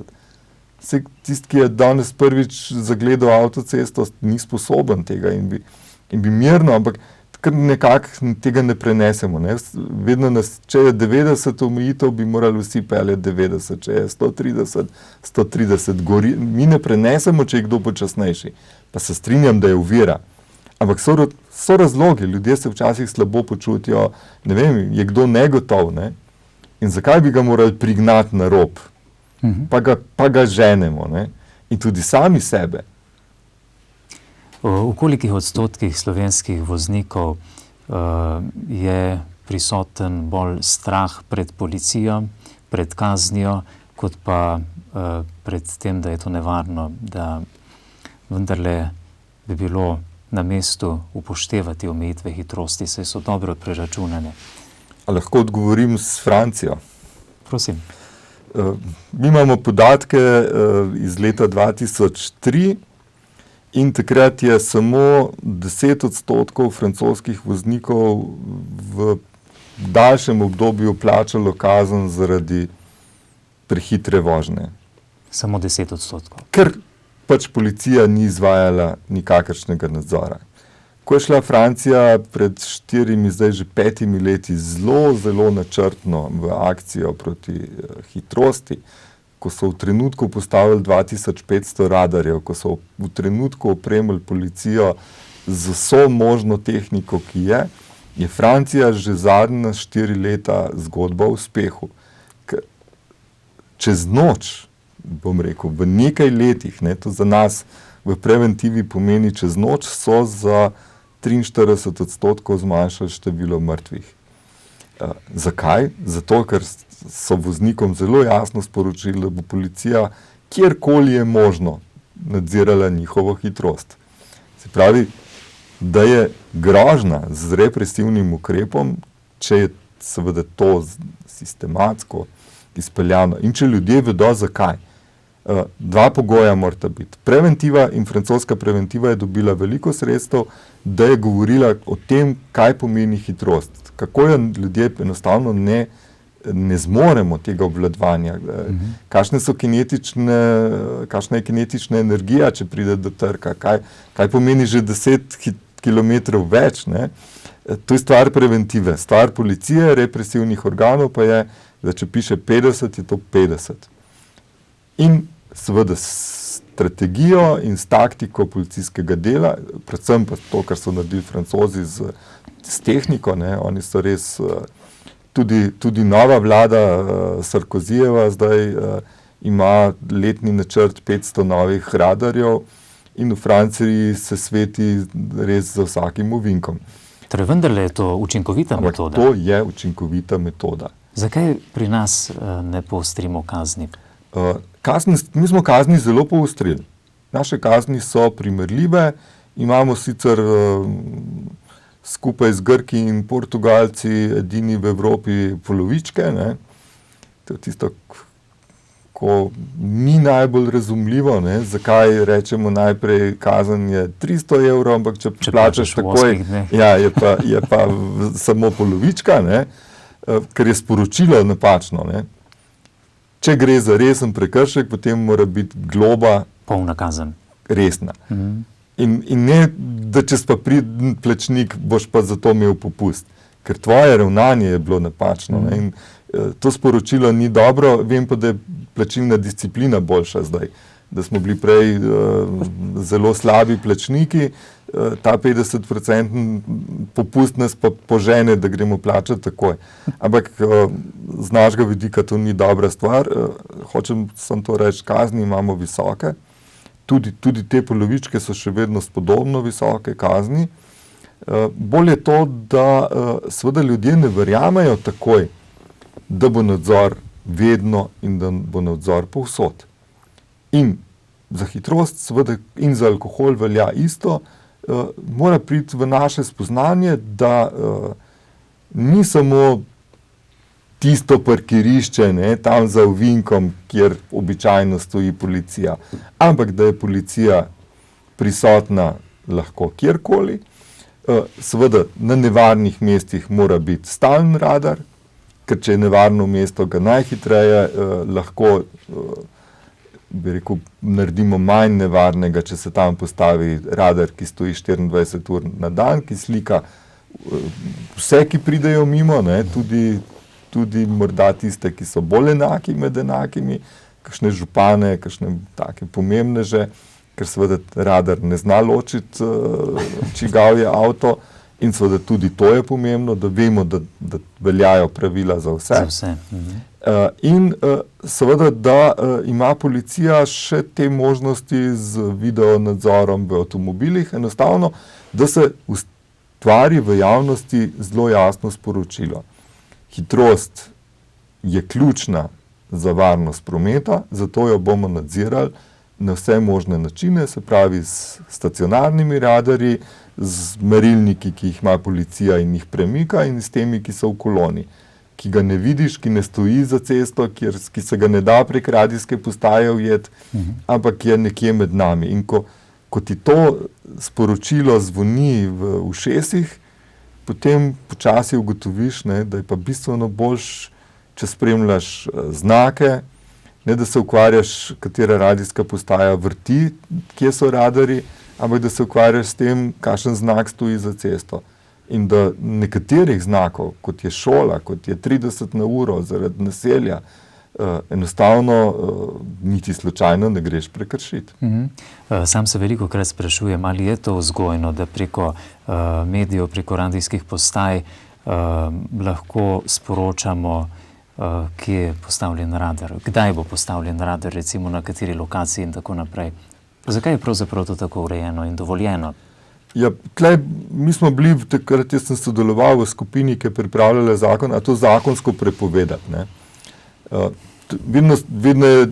Tisti, ki je danes prvič zagledal avtocesto, ni sposoben tega in bi mirno, ampak nekako tega ne prenesemo. Ne? Vedno če je 90 omejitev, bi morali vsi peljati 90, če je 130, 130 gori. Mi ne prenesemo, če je kdo počasnejši. Pa se strinjam, da je ovira. Ampak so razlogi, ljudje se včasih slabo počutijo, ne vem, je kdo negotov, ne? In zakaj bi ga morali prignati na rob? Pa ga ženemo, ne? In tudi sami sebe. V kolikih odstotkih slovenskih voznikov je prisoten bolj strah pred policijo, pred kaznijo, kot pa pred tem, da je to nevarno, da vendarle bi bilo na mestu upoštevati omejitve hitrosti, saj so dobro preračunane. A lahko odgovorim s Francijo? Prosim. Mi imamo podatke iz leta 2003 in takrat je samo 10% francoskih voznikov v daljšem obdobju plačalo kazen zaradi prehitre vožnje. Samo 10%. Ker pač policija ni izvajala nikakršnega nadzora. Ko je šla Francija pred 4, zdaj že 5 leti zelo načrtno v akcijo proti hitrosti, ko so v trenutku postavili 2500 radarjev, ko so v trenutku opremili policijo z vso možno tehniko, ki je Francija že zadnja 4 leta zgodba o uspehu. Čez noč, bom rekel, v nekaj letih, ne, to za nas v preventivi pomeni čez noč, so za 43% zmanjšali število mrtvih. Zakaj? Zato, ker so voznikom zelo jasno sporočili, da bo policija kjerkoli je možno nadzirala njihovo hitrost. Se pravi, da je grožnja z represivnim ukrepom, če je seveda to sistematsko izpeljano in če ljudje vedo, zakaj. Dva pogoja morata biti. Preventiva in francoska preventiva je dobila veliko sredstev, da je govorila o tem, kaj pomeni hitrost. Kako jo ljudje enostavno ne zmoremo tega obvladovanja. Kakšna je kinetična energija, če pride do trka. Kaj pomeni že 10 kilometrov več. Ne? To je stvar preventive. Stvar policije, represivnih organov pa je, da če piše 50, je to 50. In seveda strategijo in s taktiko policijskega dela, predvsem pa to, kar so naredili Francozi s tehniko, ne, oni so res, tudi nova vlada Sarkozijeva zdaj ima letni načrt 500 novih radarjev in v Franciji se sveti res za vsakim ovinkom. Torej, vendarle je to učinkovita metoda. To je učinkovita metoda. Zakaj pri nas ne poostrimo kazni? Mi smo kazni zelo poostrili. Naše kazni so primerljive, imamo sicer skupaj z Grki in Portugalci edini v Evropi polovičke, ne. To je tisto, ko ni najbolj razumljivo, ne, zakaj rečemo najprej kazen je 300 evrov, ampak če plačaš takoj, je pa samo polovička, ne, ker je sporočilo napačno, ne. Če gre za resen prekršek, potem mora biti globa polna kazen. Resna. In ne, da čez pa pride plačnik, boš pa zato imel popust. Ker tvoje ravnanje je bilo napačno. Ne? In to sporočilo ni dobro, vem pa, da je plačilna disciplina boljša zdaj. Da smo bili prej zelo slabi plačniki, ta 50% popust nas pa požene, da gremo plačati takoj. Ampak z našega vidika to ni dobra stvar. Hočem samo to reči, kazni imamo visoke. Tudi te polovičke so še vedno spodobno visoke kazni. Bolj je to, da seveda ljudje ne verjamejo takoj, da bo nadzor vedno in da bo nadzor povsod. In za hitrost seveda in za alkohol velja isto, mora priti v naše spoznanje, da ni samo tisto parkirišče, ne, tam za ovinkom, kjer običajno stoji policija, ampak da je policija prisotna lahko kjerkoli. Seveda na nevarnih mestih mora biti stalen radar, ker če je nevarno mesto, ga najhitreje lahko, bi rekel, naredimo manj nevarnega, če se tam postavi radar, ki stoji 24 ur na dan, ki slika vse, ki pridejo mimo, ne, tudi morda tiste, ki so bolj enaki med enakimi, kakšne župane, kakšne take pomembneže, ker seveda radar ne zna ločiti, čigav je avto, in seveda tudi to je pomembno, da vemo, da veljajo pravila za vse. Za vse. In seveda, da ima policija še te možnosti z video nadzorom v avtomobilih, enostavno, da se ustvari v javnosti zelo jasno sporočilo. Hitrost je ključna za varnost prometa, zato jo bomo nadzirali na vse možne načine, se pravi s stacionarnimi radarji, z merilniki, ki jih ima policija in jih premika, in s temi, ki so v koloni, ki ga ne vidiš, ki ne stoji za cesto, ki se ga ne da prek radijske postaje ujeti, ampak je nekje med nami. In ko ti to sporočilo zvoni v ušesih, potem počasi ugotoviš, ne, da je pa bistveno boljš, če spremljaš znake, ne da se ukvarjaš, katera radijska postaja vrti, kje so radarji, ampak da se ukvarjaš s tem, kakšen znak stoji za cesto. In da nekaterih znakov, kot je šola, kot je 30 na uro zaradi naselja, enostavno niti slučajno ne greš prekršiti. Sam se velikokrat sprašujem, ali je to vzgojno, da preko medijev, preko radijskih postaj lahko sporočamo, kje je postavljen radar, kdaj bo postavljen radar, recimo na kateri lokaciji in tako naprej. Zakaj je pravzaprav to tako urejeno in dovoljeno? Ja, tlej, mi smo bili, takrat jaz sem sodeloval v skupini, ki je pripravljala zakon, a to zakonsko prepovedati, ne. Vedno je,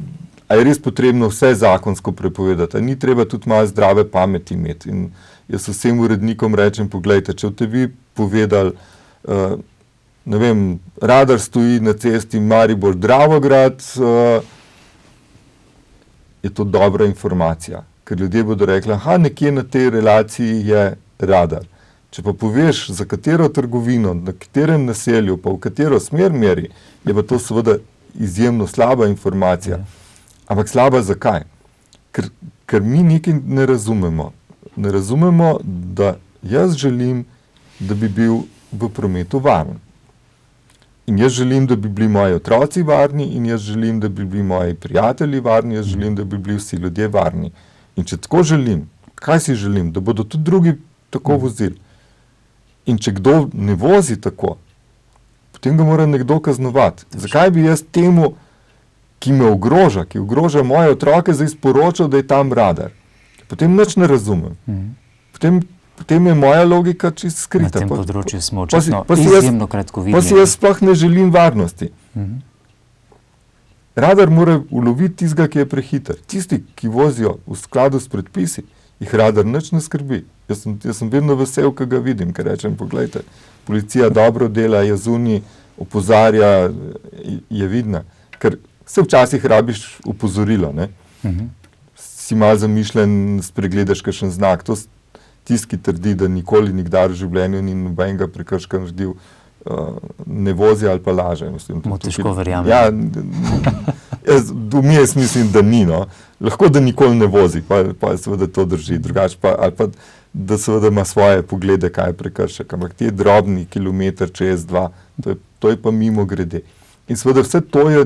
a je res potrebno vse zakonsko prepovedati, a ni treba tudi malo zdrave pameti imeti. In jaz vsem urednikom rečem, poglejte, če boste vi povedali, ne vem, radar stoji na cesti Maribor-Dravograd, je to dobra informacija, ker ljudje bodo rekli, aha, nekje na tej relaciji je radar. Če pa poveš, za katero trgovino, na katerem naselju, pa v katero smer meri, je pa to seveda izjemno slaba informacija. Ampak slaba zakaj? Ker mi nekaj ne razumemo. Ne razumemo, da jaz želim, da bi bil v prometu varen. In jaz želim, da bi bili moji otroci varni in jaz želim, da bi bili moji prijatelji varni, jaz želim, da bi bili vsi ljudje varni. In če tako želim, kaj si želim? Da bodo tudi drugi tako vozili. In če kdo ne vozi tako, potem ga mora nekdo kaznovati. Zakaj bi jaz temu, ki me ogroža, ki ogroža moje otroke, zdaj sporočal, da je tam radar? Potem nič ne razumem. Potem je moja logika čisto skrita. Na tem področju smo očitno izjemno kratkovidni. Pa si jaz sploh ne želim varnosti. Radar mora uloviti tistega, ki je prehiter. Tisti, ki vozijo v skladu s predpisi, jih radar nič ne skrbi. Jaz sem vedno vesel, ko ga vidim, ker rečem, poglejte, policija dobro dela, je zunaj, opozarja, je vidna. Ker se včasih rabiš opozorilo, ne? Si malo zamišljen, spregledaš kakšen znak. To tisti, ki trdi, da nikoli nikdar v življenju ni nobenega prekrška naredil, ne vozi ali pa laže. Mu težko verjamem. Ja, jaz mislim, da ni. No. Lahko, da nikoli ne vozi, pa seveda to drži. Drugače ali pa, da seveda ima svoje poglede, kaj je prekršek. Ampak ti drobni kilometer čez 2, to je pa mimo grede. In seveda vse to je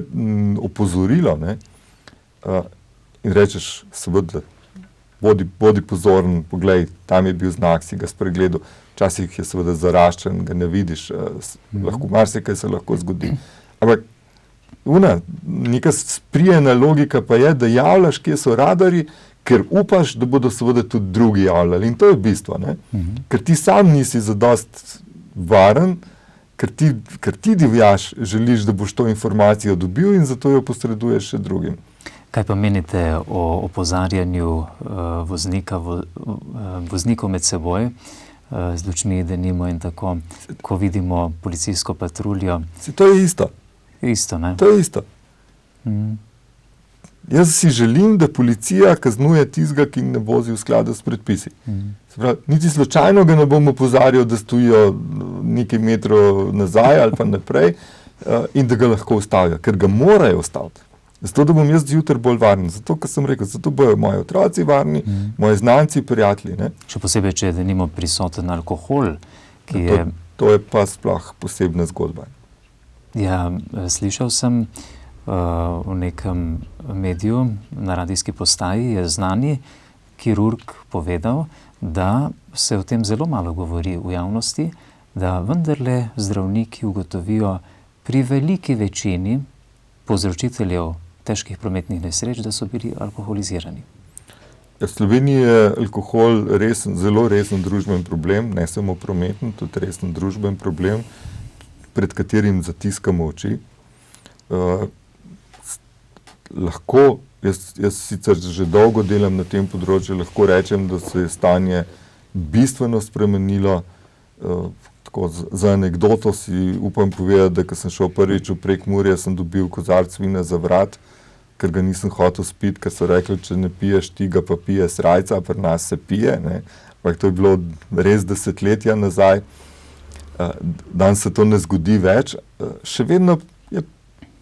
opozorilo, ne. In rečeš, seveda, bodi pozoren, poglej, tam je bil znak, si ga spregledal. Včasih je seveda zaraščen, ga ne vidiš, marsikaj se lahko zgodi. Ampak neka sprijena logika pa je, da javljaš, kje so radarji, ker upaš, da bodo seveda tudi drugi javljali. In to je bistvo, ne? Ker ti sam nisi zadost varen, ker ti divjaš, želiš, da boš to informacijo dobil in zato jo posreduješ še drugim. Kaj pa menite o opozarjanju voznikov med seboj, z lučmi, denimo in tako, ko vidimo policijsko patruljo? To je isto. Isto, ne? To je isto. Jaz si želim, da policija kaznuje tistega, ki ne vozi v skladu s predpisi. Niti slučajno ga ne bom opozarjal, da stojijo nekaj metrov nazaj ali pa naprej in da ga lahko ustavijo, ker ga morajo ustaviti. Zato, da bom jaz zjutraj bolj varen. Zato, kar sem rekel, zato bojo moji otroci varni, moji znanci, prijatelji. Ne? Še posebej, če je denimo prisoten alkohol, ki je... To je pa sploh posebna zgodba. Ja, slišal sem v nekem mediju, na radijski postaji, je znani kirurg povedal, da se o tem zelo malo govori v javnosti, da vendarle zdravniki ugotovijo pri veliki večini povzročiteljev težkih prometnih nesreč, da so bili alkoholizirani. V Sloveniji je alkohol zelo resen družben problem, ne samo prometen, tudi resen družben problem, pred katerim zatiskamo oči. Lahko, jaz sicer že dolgo delam na tem področju, lahko rečem, da se je stanje bistveno spremenilo. Tako, za anekdoto si upam povedati, da ko sem šel prvič v Prekmurje, sem dobil kozarc vina za vrat, ker ga nisem hotel spiti, ker so rekli, če ne piješ ti, ga pa pije srajca, pri nas se pije. Ne? Ampak to je bilo res desetletja nazaj. Danes se to ne zgodi več. Še vedno je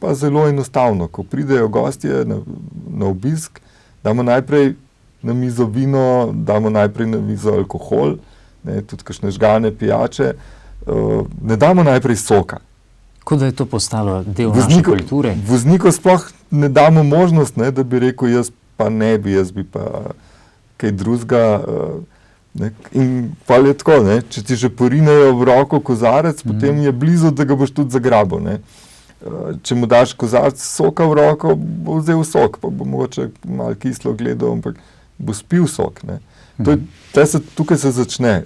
pa zelo enostavno. Ko pridejo gostje na obisk, damo najprej na mizo vino, damo najprej na mizo alkohol, ne, tudi kakšne žgane pijače, ne damo najprej soka. Kot da je to postalo del naše kulture. Vozniku sploh ne damo možnost, ne, da bi rekel, jaz pa ne bi, jaz bi pa kaj drugega. In pa je tako, ne, če ti že porinejo v roko kozarec, potem je blizu, da ga boš tudi zagrabil. Ne. Če mu daš kozarec soka v roko, bo vzel sok, pa bo mogoče malo kislo gledal, ampak bo spil sok. Ne. Tukaj se začne.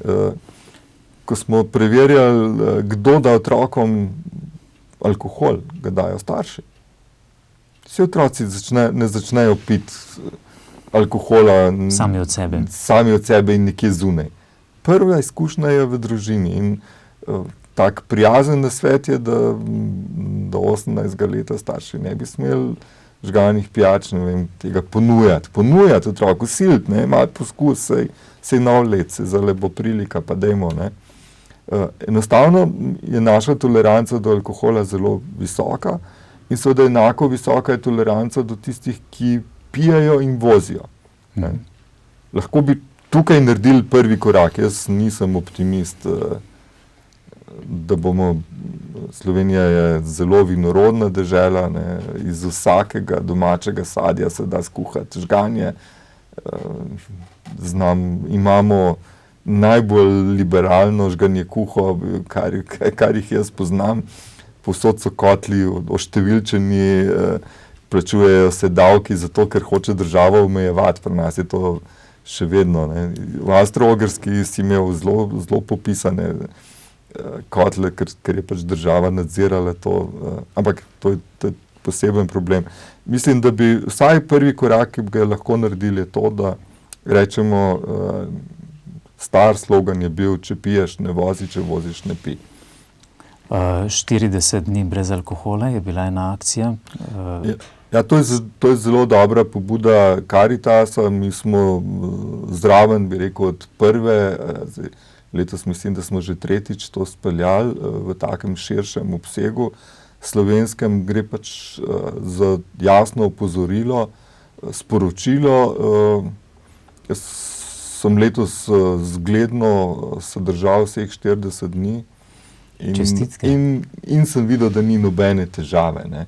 Ko smo preverjali, kdo da otrokom alkohol, ga dajo starši. Vsi otroci ne začnejo piti alkohola sami od sebe in nekje zunaj. Prva izkušnja je v družini in tak prijazen nasvet je, da do 18. leta starši ne bi smeli žganih pijač, ne vem, tega ponujati otroku, siliti, ne, malo poskus, sej nov let, se zale bo prilika, pa dajmo, ne. Enostavno je naša toleranca do alkohola zelo visoka in seveda enako visoka je toleranca do tistih, ki pijejo in vozijo. Ne. Lahko bi tukaj naredili prvi korak. Jaz nisem optimist, da bomo Slovenija je zelo vinorodna dežela, ne, iz vsakega domačega sadja se da skuhati žganje. Imamo najbolj liberalno žganje kuho, kar jih jaz poznam. Povsod so kotli oštevilčeni, plačujejo se davki zato, ker hoče država omejevati. Pri nas je to še vedno. Ne. V Avstro-Ogrski si imel zelo popisane kotle, ker je pač država nadzirala to. Ampak to je poseben problem. Mislim, da bi vsaj prvi korak, ki bi ga lahko naredili, je to, da rečemo, star slogan je bil, če piješ, ne vozi, če voziš, ne pi. 40 dni brez alkohola je bila ena akcija. Ja, to je zelo dobra pobuda Karitasa. Mi smo zraven, bi rekel, od prve. Letos mislim, da smo že tretjič to speljali v takem širšem obsegu. Slovenskem gre pač za jasno opozorilo, sporočilo. Jaz sem letos zgledno se držal vseh 40 dni in sem videl, da ni nobene težave. Ne.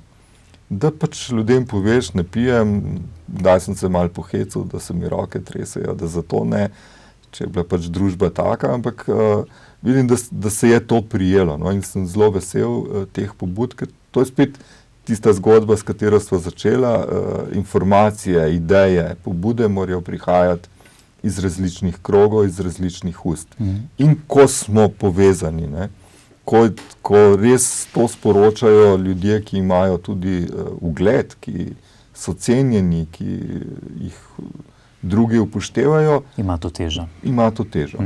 Da pač ljudem poveš, ne pijem, kdaj sem se malo pohecal, da se mi roke tresejo, da zato ne, če je bila pač družba taka, ampak vidim, da se je to prijelo, no, in sem zelo vesel teh pobud, ker to je spet tista zgodba, s katero sva začela, informacije, ideje, pobude morajo prihajati iz različnih krogov, iz različnih ust. In ko smo povezani, ne, ko res to sporočajo ljudje, ki imajo tudi ugled, ki so cenjeni, ki jih drugi upoštevajo. Ima to težo.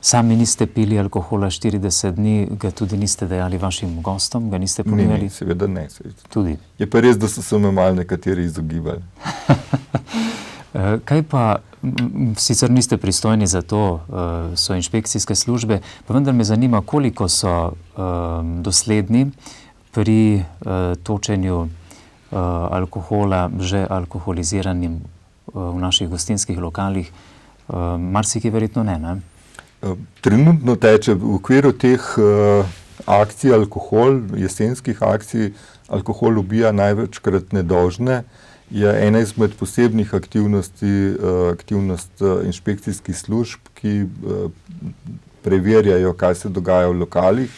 Sami niste pili alkohola 40 dni, ga tudi niste dajali vašim gostom, ga niste ponujali? Ne, seveda ne. Tudi. Je pa res, da so se me malo nekateri izogibali. Kaj pa, sicer niste pristojni za to, so inšpekcijske službe, pa vendar me zanima, koliko so dosledni pri točenju alkohola že alkoholiziranim v naših gostinskih lokalih. Marsikaj verjetno ne? Trenutno teče v okviru teh akcij alkohol, jesenskih akcij, alkohol ubija največkrat nedolžne. Je ena izmed posebnih aktivnosti inšpekcijskih služb, ki preverjajo, kaj se dogaja v lokalih,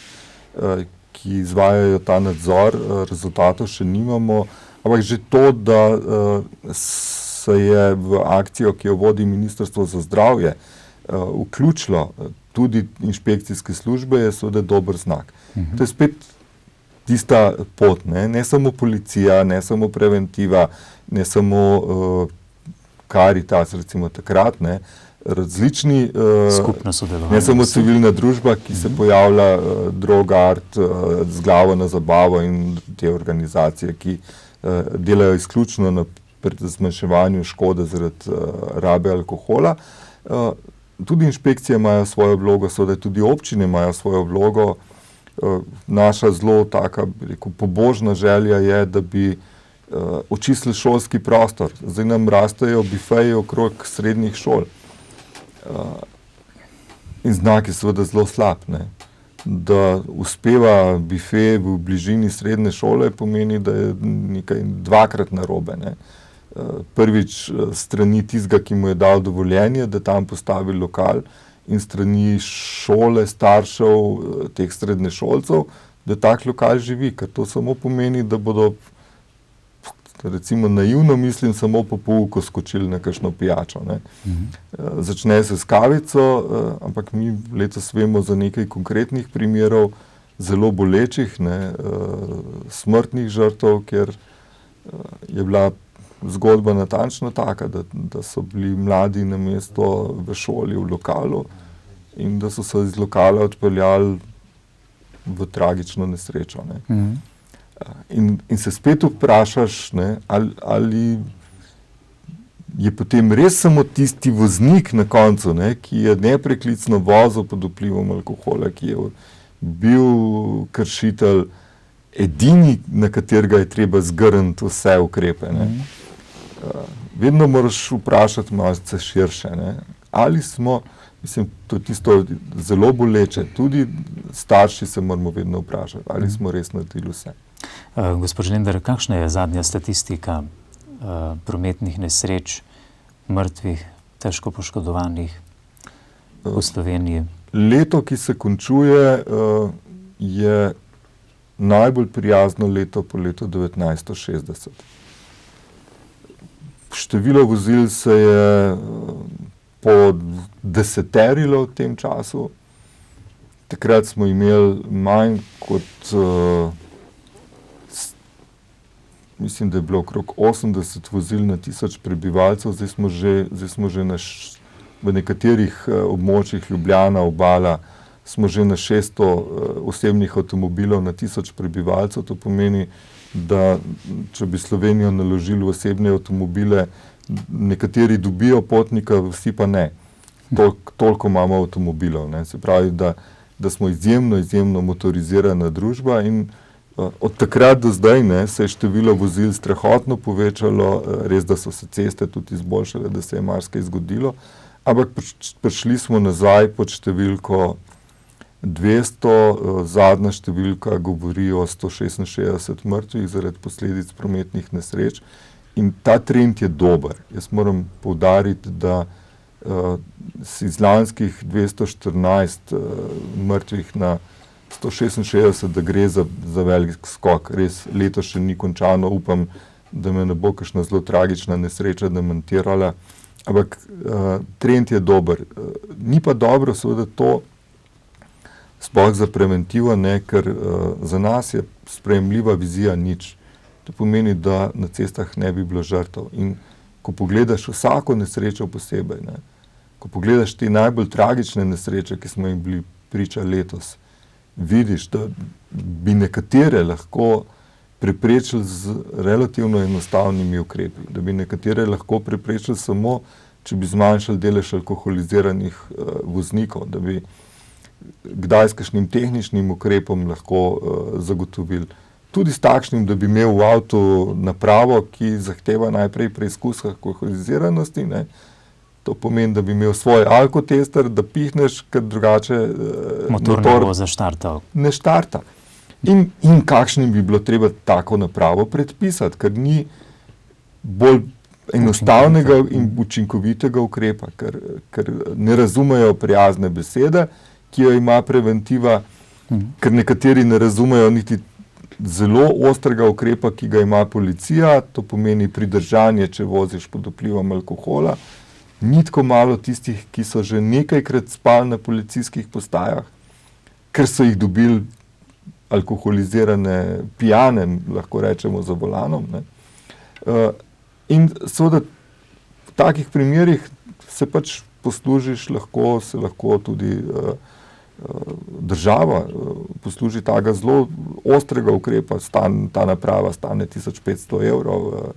ki izvajajo ta nadzor. Rezultatov še nimamo, ampak že to, da se je v akcijo, ki jo vodi Ministrstvo za zdravje, vključilo tudi inšpekcijske službe, je seveda dober znak. To je spet tista pot, ne samo policija, ne samo preventiva, ne samo Karitas, recimo takrat, ne, različni, skupno sodelovanje, ne samo civilna družba, ki se pojavlja, Drogart, z glavo na zabavo in te organizacije, ki delajo izključno na zmanjševanju škode zaradi rabe alkohola. Tudi inšpekcije imajo svojo vlogo, seveda tudi občine imajo svojo vlogo. Naša zelo taka, bi rekel, pobožna želja je, da bi očistili šolski prostor. Zdaj nam rastejo bifeji okrog srednjih šol. In znak je seveda zelo slab, ne. Da uspeva bife v bližini srednje šole, pomeni, da je nekaj dvakrat narobe, ne. Prvič strani tistega, ki mu je dal dovoljenje, da tam postavi lokal, in strani šole, staršev, teh srednješolcev, da tak lokal živi, ker to samo pomeni, da bodo, recimo naivno mislim, samo po pouku skočili na kakšno pijačo, ne. Začne se s kavico, ampak mi letos vemo za nekaj konkretnih primerov, zelo bolečih, ne, smrtnih žrtev, ker je bila zgodba natančno taka, da so bili mladi namesto v šoli v lokalu in da so se iz lokala odpeljali v tragično nesrečo, ne. In se spet vprašaš, ne, ali je potem res samo tisti voznik na koncu, ne, ki je nepreklicno vozil pod vplivom alkohola, ki je bil kršitelj, edini, na katerega je treba zgrniti vse ukrepe, ne. Vedno moraš vprašati malce širše, ne. Ali smo Mislim, to je tisto zelo boleče. Tudi starši se moramo vedno vprašati, ali smo res naredili vse. Gospod Žlender, kakšna je zadnja statistika prometnih nesreč, mrtvih, težko poškodovanih v Sloveniji? Leto, ki se končuje, je najbolj prijazno leto po letu 1960. Število vozil se je podeseterilo v tem času. Takrat smo imeli manj kot, mislim, da je bilo okrog 80 vozil na 1000 prebivalcev, zdaj smo že v nekaterih območjih Ljubljana, Obala, smo že na 600 osebnih avtomobilov na 1000 prebivalcev. To pomeni, da če bi Slovenijo naložili v osebne avtomobile, nekateri dobijo potnika, vsi pa ne. Toliko imamo avtomobilov, ne. Se pravi, da smo izjemno motorizirana družba in od takrat do zdaj, ne, se je število vozil strahotno povečalo, res, da so se ceste tudi izboljšale, da se je marsikaj zgodilo, ampak prišli smo nazaj pod številko 200, zadnja številka govori o 166 mrtvih zaradi posledic prometnih nesreč in ta trend je dober. Jaz moram poudariti, da iz lanskih 214 mrtvih na 166, da gre za velik skok. Res, leto še ni končano, upam, da me ne bo kakšna zelo tragična nesreča demantirala, ampak trend je dober. Ni pa dobro seveda to, sploh za preventivo, ne, ker za nas je sprejemljiva vizija nič. To pomeni, da na cestah ne bi bilo žrtev. In ko pogledaš vsako nesrečo posebej, ne, ko pogledaš te najbolj tragične nesreče, ki smo jim bili priča letos, vidiš, da bi nekatere lahko preprečili z relativno enostavnimi ukrepi. Da bi nekatere lahko preprečili samo, če bi zmanjšali delež alkoholiziranih voznikov, da bi kdaj s kakšnim tehničnim ukrepom lahko zagotovili. Tudi s takšnim, da bi imel v avtu napravo, ki zahteva najprej preizkus alkoholiziranosti, ne. To pomeni, da bi imel svoj alkotester, da pihneš, ker drugače motor ne bo zaštartal. Ne štarta. In kakšnim bi bilo treba tako napravo predpisati, ker ni bolj enostavnega in učinkovitega ukrepa, ker ne razumejo prijazne besede, ki jo ima preventiva, ker nekateri ne razumejo niti zelo ostrega ukrepa, ki ga ima policija, to pomeni pridržanje, če voziš pod vplivom alkohola. Ni tako malo tistih, ki so že nekajkrat spali na policijskih postajah, ker so jih dobili alkoholizirane, pijane, lahko rečemo, za volanom, ne. In seveda v takih primerih se pač poslužiš, se lahko tudi država posluži takega zelo ostrega ukrepa, ta naprava stane 1500 evrov,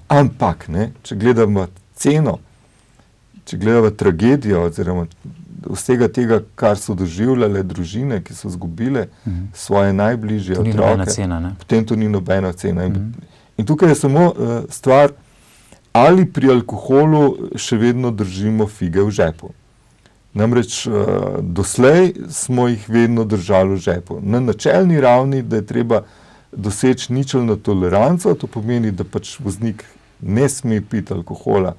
ampak, ne, če gledamo ceno, če gledamo tragedijo oziroma vsega tega, kar so doživljale družine, ki so izgubile svoje najbližje otroke. To ni nobena cena, ne? Potem to ni nobena cena. In tukaj je samo stvar, ali pri alkoholu še vedno držimo fige v žepu. Namreč doslej smo jih vedno držali v žepu. Na načelni ravni, da je treba doseči ničelno toleranco, to pomeni, da pač voznik ne sme piti alkohola,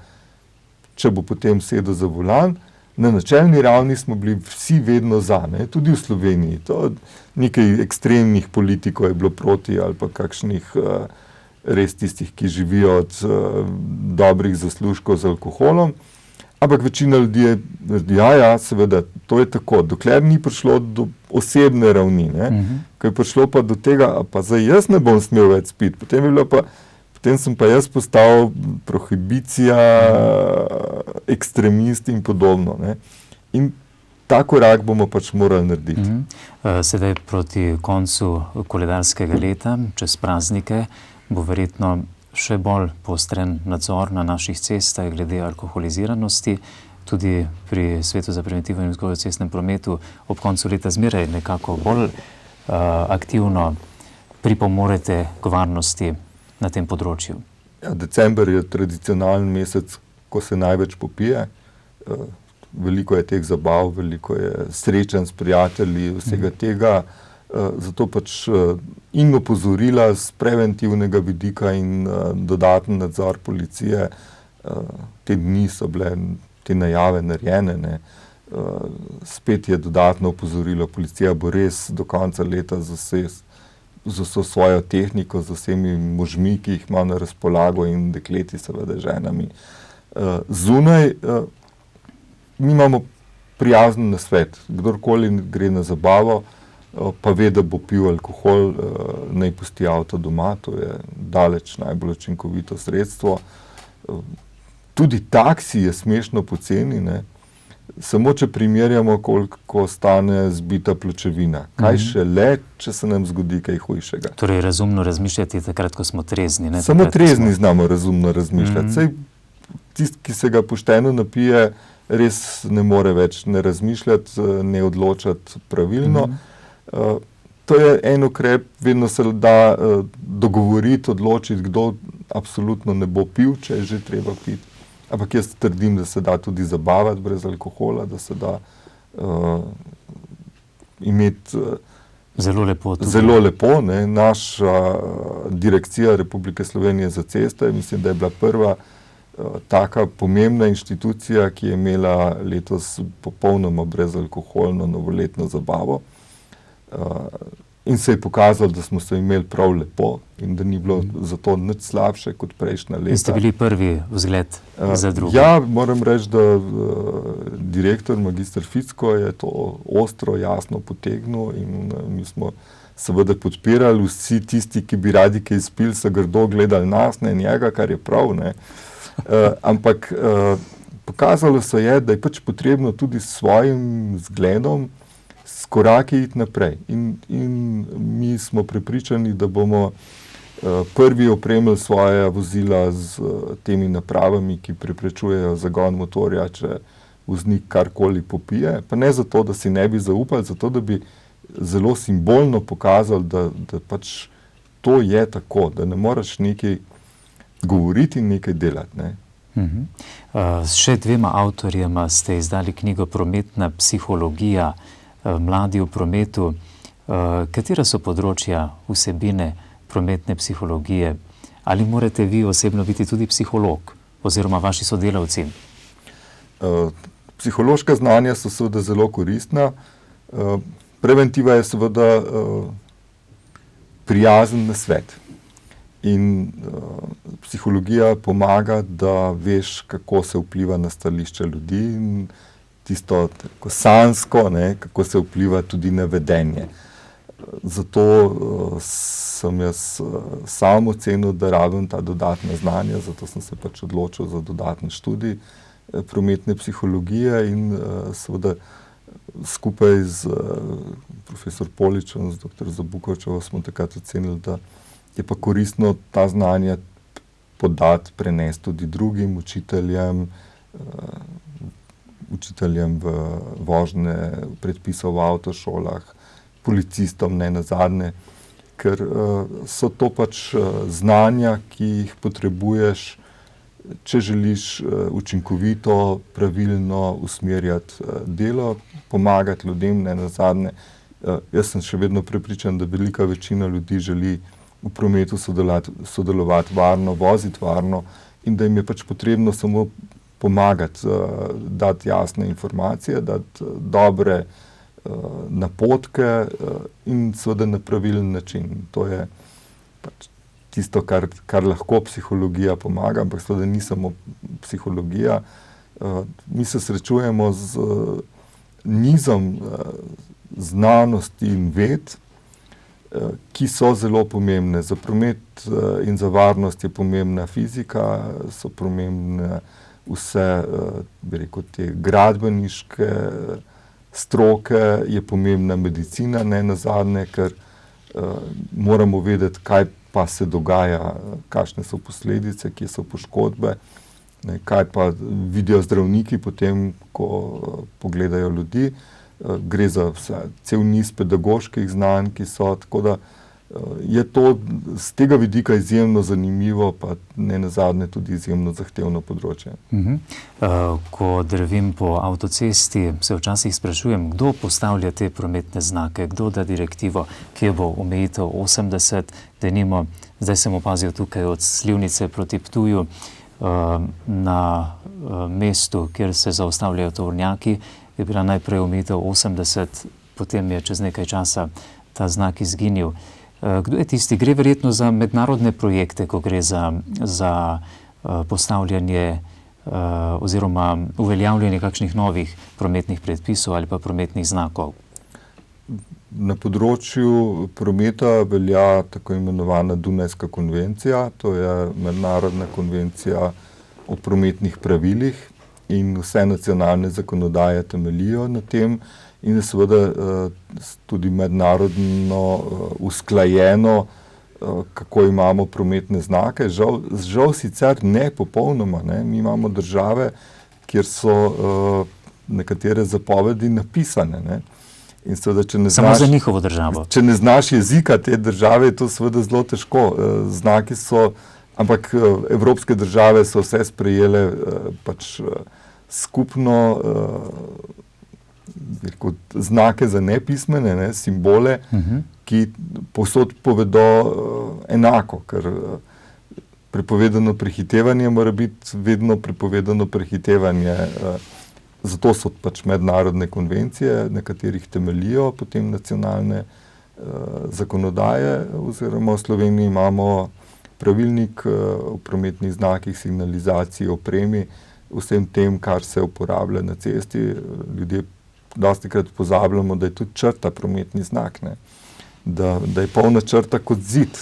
če bo potem sedel za volan. Na načelni ravni smo bili vsi vedno za, ne, tudi v Sloveniji. To nekaj ekstremnih politikov je bilo proti ali pa kakšnih res tistih, ki živijo od dobrih zaslužkov z alkoholom. Ampak večina ljudi je, ja, seveda, to je tako. Dokler ni prišlo do osebne ravni, ne, ko je prišlo pa do tega, pa zdaj jaz ne bom smel več spiti, potem sem pa jaz postal prohibicija, ekstremist in podobno, ne. In ta korak bomo pač morali narediti. Sedaj proti koncu koledarskega leta, čez praznike, bo verjetno še bolj poostren nadzor na naših cestah glede alkoholiziranosti. Tudi pri Svetu za preventivo in vzgojo v cestnem prometu ob koncu leta zmeraj nekako bolj aktivno pripomorete k varnosti na tem področju. Ja, december je tradicionalen mesec, ko se največ popije. veliko je teh zabav, veliko je srečanj s prijatelji, vsega tega. Zato pač in opozorila z preventivnega vidika in dodaten nadzor policije. Te dni so bile te najave narejene, ne. Spet je dodatno opozorilo, policija bo res do konca leta z vso svojo tehniko, z vsemi možmi, ki jih ima na razpolago in dekleti, seveda ženami. Zunaj mi imamo prijazen nasvet. Kdorkoli gre na zabavo, pa ve, da bo pil alkohol, naj pusti avto doma, to je daleč najbolj učinkovito sredstvo. Tudi taksi je smešno poceni, ne. Samo če primerjamo, koliko stane zbita pločevina. Kaj šele, če se nam zgodi kaj hujšega. Torej razumno razmišljati takrat, ko smo trezni. Ne? Samo trezni znamo razumno razmišljati. Saj tisti, ki se ga pošteno napije, res ne more več ne razmišljati, ne odločati pravilno. To je en ukrep, vedno se da dogovoriti, odločiti, kdo absolutno ne bo pil, če je že treba piti. Ampak jaz trdim, da se da tudi zabavati brez alkohola, da se da imeti zelo lepo. Zelo lepo, ne. Naša Direkcija Republike Slovenije za ceste, mislim, da je bila prva taka pomembna inštitucija, ki je imela letos popolnoma brezalkoholno novoletno zabavo. In se je pokazalo, da smo se imeli prav lepo in da ni bilo zato nič slabše kot prejšnja leta. In ste bili prvi vzgled za druge? Ja, moram reči, da direktor, magister Ficko, je to ostro, jasno potegnil in mi smo seveda podpirali. Vsi tisti, ki bi radi kaj spili, so grdo gledali nas, ne njega, kar je prav, ne. Ampak pokazalo se je, da je pač potrebno tudi s svojim zgledom s koraki iti naprej. In mi smo prepričani, da bomo prvi opremili svoja vozila z temi napravami, ki preprečujejo zagon motorja, če voznik karkoli popije. Pa ne zato, da si ne bi zaupali, zato, da bi zelo simbolno pokazali, da pač to je tako, da ne moreš nekaj govoriti in nekaj delati, ne. S še dvema avtorjema ste izdali knjigo Prometna psihologija, mladi v prometu. Katera so področja vsebine prometne psihologije? Ali morate vi osebno biti tudi psiholog oziroma vaši sodelavci? Psihološka znanja so seveda zelo koristna. Preventiva je seveda prijazen nasvet. In psihologija pomaga, da veš, kako se vpliva na stališče ljudi in tisto tako sanjsko, ne, kako se vpliva tudi na vedenje. Zato sem jaz sam ocenil, da rabim ta dodatna znanja, zato sem se pač odločil za dodatni študij prometne psihologije in seveda skupaj z profesor Poličem, z dr. Zabukovčevo smo takrat ocenili, da je pa koristno ta znanja podati, prenesti tudi drugim učiteljem, učiteljem v vožnje predpisov v avtošolah, policistom ne nazadnje, ker so to pač znanja, ki jih potrebuješ, če želiš učinkovito, pravilno usmerjati delo, pomagati ljudem ne nazadnje. Jaz sem še vedno prepričan, da velika večina ljudi želi v prometu sodelovati varno, voziti varno in da jim je pač potrebno samo pomagati, dati jasne informacije, dati dobre napotke in seveda na pravilen način. To je pač tisto, kar lahko psihologija pomaga, ampak seveda ni samo psihologija. Mi se srečujemo z nizom znanosti in ved, ki so zelo pomembne. Za promet in za varnost je pomembna fizika, so pomembne vse, bi rekel, te gradbeniške stroke, je pomembna medicina ne nazadnje, ker moramo vedeti, kaj pa se dogaja, kakšne so posledice, kje so poškodbe, ne, kaj pa vidijo zdravniki potem, ko pogledajo ljudi. Gre za cel niz pedagoških znanj, ki so, tako da je to z tega vidika izjemno zanimivo, pa ne nazadnje tudi izjemno zahtevno področje. Ko drvim po avtocesti, se včasih sprašujem, kdo postavlja te prometne znake, kdo da direktivo, kje bo omejitev 80, denimo, zdaj sem opazil tukaj od Slivnice proti Ptuju, na mestu, kjer se zaustavljajo tovornjaki, je bila najprej omejitev 80, potem je čez nekaj časa ta znak izginil. Kdo je tisti? Gre verjetno za mednarodne projekte, ko gre za postavljanje oziroma uveljavljanje kakšnih novih prometnih predpisov ali pa prometnih znakov? Na področju prometa velja tako imenovana Dunajska konvencija, to je mednarodna konvencija o prometnih pravilih in vse nacionalne zakonodaje temeljijo na tem in je seveda tudi mednarodno usklajeno, kako imamo prometne znake. Žal sicer ne popolnoma, ne. Mi imamo države, kjer so nekatere zapovedi napisane, ne. In seveda, če ne Samo za njihovo državo. Če ne znaš jezika te države, je to seveda zelo težko. Znaki so, ampak evropske države so vse sprejele pač skupno znake za nepismene, ne, simbole, ki povsod povedo enako, ker prepovedano prehitevanje mora biti vedno prepovedano prehitevanje. Zato so pač mednarodne konvencije, na katerih temeljijo potem nacionalne zakonodaje, oziroma v Sloveniji imamo pravilnik o prometnih znakih, signalizaciji, opremi, vsem tem, kar se uporablja na cesti. Ljudje dostikrat pozabljamo, da je tudi črta prometni znak, ne. Da je polna črta kot zid,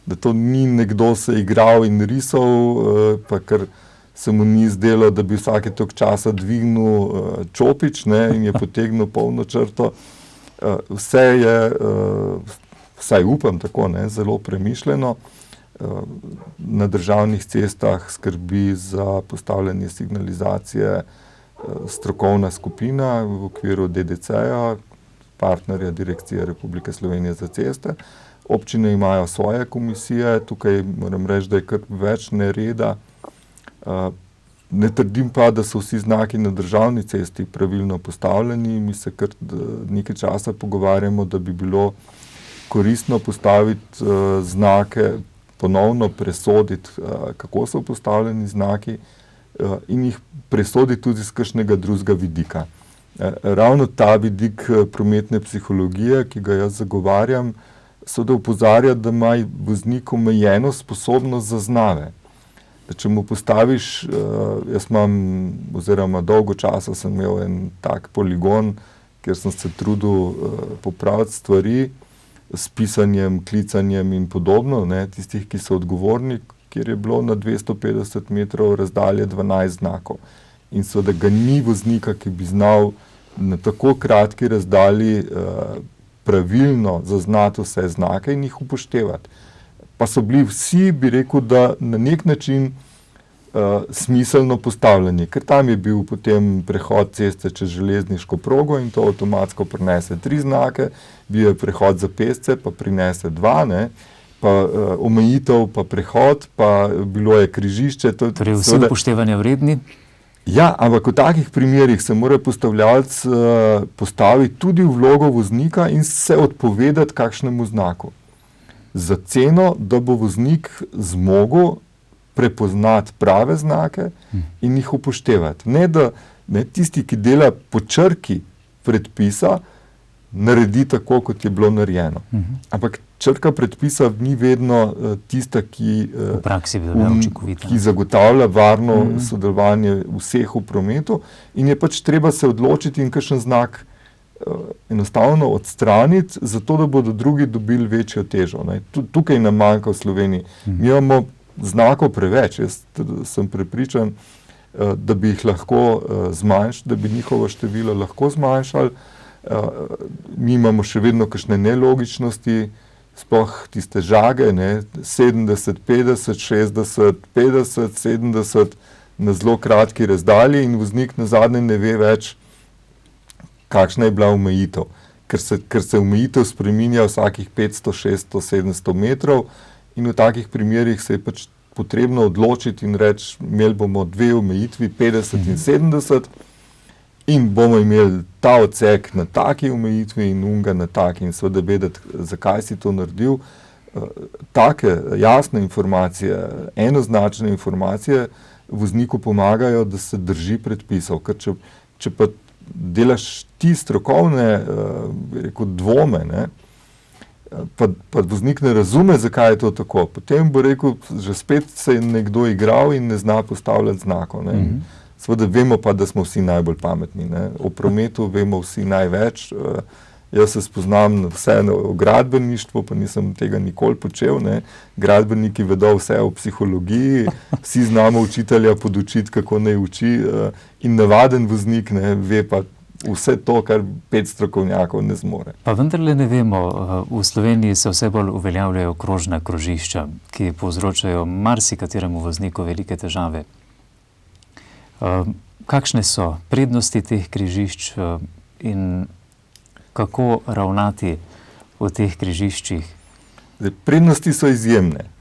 da to ni nekdo se igral in risal, pa ker se mu ni zdelo, da bi vsake toliko časa dvignil čopič, ne, in je potegnil polno črto. Vse je, vsaj upam tako, ne, zelo premišljeno. Na državnih cestah skrbi za postavljanje signalizacije strokovna skupina v okviru DDC-ja, partnerja Direkcije Republike Slovenije za ceste. Občine imajo svoje komisije, tukaj moram reči, da je kar več nereda. Ne trdim pa, da so vsi znaki na državni cesti pravilno postavljeni. Mi se kar nekaj časa pogovarjamo, da bi bilo koristno postaviti znake, ponovno presoditi, kako so postavljeni znaki, in jih presoditi tudi z kakšnega drugega vidika. Ravno ta vidik prometne psihologije, ki ga jaz zagovarjam, seveda opozarja, da ima voznik omejeno sposobnost zaznave. Če mu postaviš, jaz imam, oziroma dolgo časa sem imel en tak poligon, kjer sem se trudil popraviti stvari s pisanjem, klicanjem in podobno, ne, tistih, ki so odgovorni, kjer je bilo na 250 metrov razdalje 12 znakov. In seveda ga ni voznika, ki bi znal na tako kratki razdalji pravilno zaznati vse znake in jih upoštevati. Pa so bili vsi, bi rekel, da na nek način smiselno postavljeni, ker tam je bil potem prehod ceste čez železniško progo in to avtomatsko prinese 3 znake, bil je prehod za pešce, pa prinese 2, ne, pa omejitev, pa prehod, pa bilo je križišče. Torej vsi upoštevanja vredni? Ja, ampak v takih primerih se mora postavljalec postaviti tudi v vlogo voznika in se odpovedati kakšnemu znaku. Za ceno, da bo voznik zmogel prepoznati prave znake in jih upoštevati. Ne, da tisti, ki dela po črki predpisa, naredi tako, kot je bilo narejeno. Ampak črka predpisa ni vedno tista, ki v praksi bi bila učinkovita, ki zagotavlja varno sodelovanje vseh v prometu in je pač treba se odločiti in kakšen znak enostavno odstraniti, zato da bodo drugi dobili večjo težo. Ne. Tukaj nam manjka v Sloveniji. Mi imamo znakov preveč. Jaz sem prepričan, da bi jih lahko zmanjšali, da bi njihovo število lahko zmanjšali. Mi imamo še vedno kakšne nelogičnosti, sploh tiste žage, ne, 70, 50, 60, 50, 70 na zelo kratki razdalji in voznik nazadnje ne ve več, kakšna je bila omejitev. ker se omejitev spreminja vsakih 500, 600, 700 metrov in v takih primerih se je pač potrebno odločiti in reči, imeli bomo dve omejitvi, 50 in 70 in bomo imeli ta odsek na taki omejitvi in unga na taki in seveda vedeti, zakaj si to naredil. Take jasne informacije, enoznačne informacije vozniku pomagajo, da se drži predpisov, ker če pa delaš ti strokovne dvome, ne, pa voznik ne razume, zakaj je to tako, potem bo rekel, že spet se je nekdo igral in ne zna postavljati znakov. Ne. Seveda vemo pa, da smo vsi najbolj pametni. Ne. O prometu vemo vsi največ. Jaz se spoznam vseeno o gradbeništvu, pa nisem tega nikoli počel. Ne. Gradbeniki vedo vse o psihologiji, vsi znamo učitelja podučiti, kako naj uči in navaden voznik ne, ve pa vse to, kar 5 strokovnjakov ne zmore. Pa vendarle ne vemo, v Sloveniji se vse bolj uveljavljajo krožna krožišča, ki povzročajo marsikateremu vozniku velike težave. Kakšne so prednosti teh križišč in kako ravnati v teh križiščih? Prednosti so izjemne.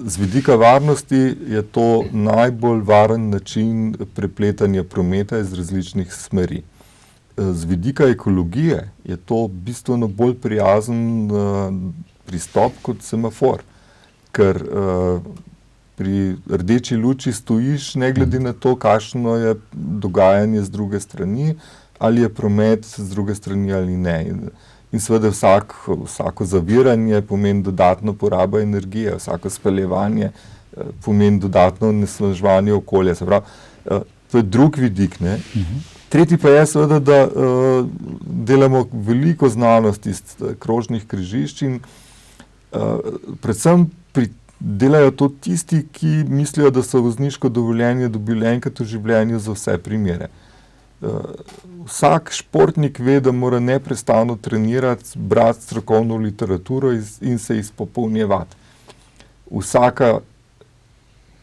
Z vidika varnosti je to najbolj varen način prepletanja prometa iz različnih smeri. Z vidika ekologije je to bistveno bolj prijazen pristop kot semafor, ker pri rdeči luči stojiš ne glede na to, kakšno je dogajanje z druge strani, ali je promet z druge strani ali ne. In seveda vsako zaviranje pomeni dodatno porabo energije, vsako speljevanje pomeni dodatno onesnaževanje okolja. Se pravi, to je drug vidik. Ne? Tretji pa je seveda, da delamo veliko znanosti iz krožnih križišč in predvsem delajo to tisti, ki mislijo, da so vozniško dovoljenje dobili enkrat v življenju za vse primere. Vsak športnik ve, da mora neprestano trenirati, brati strokovno literaturo in se izpopolnjevati. Vsaka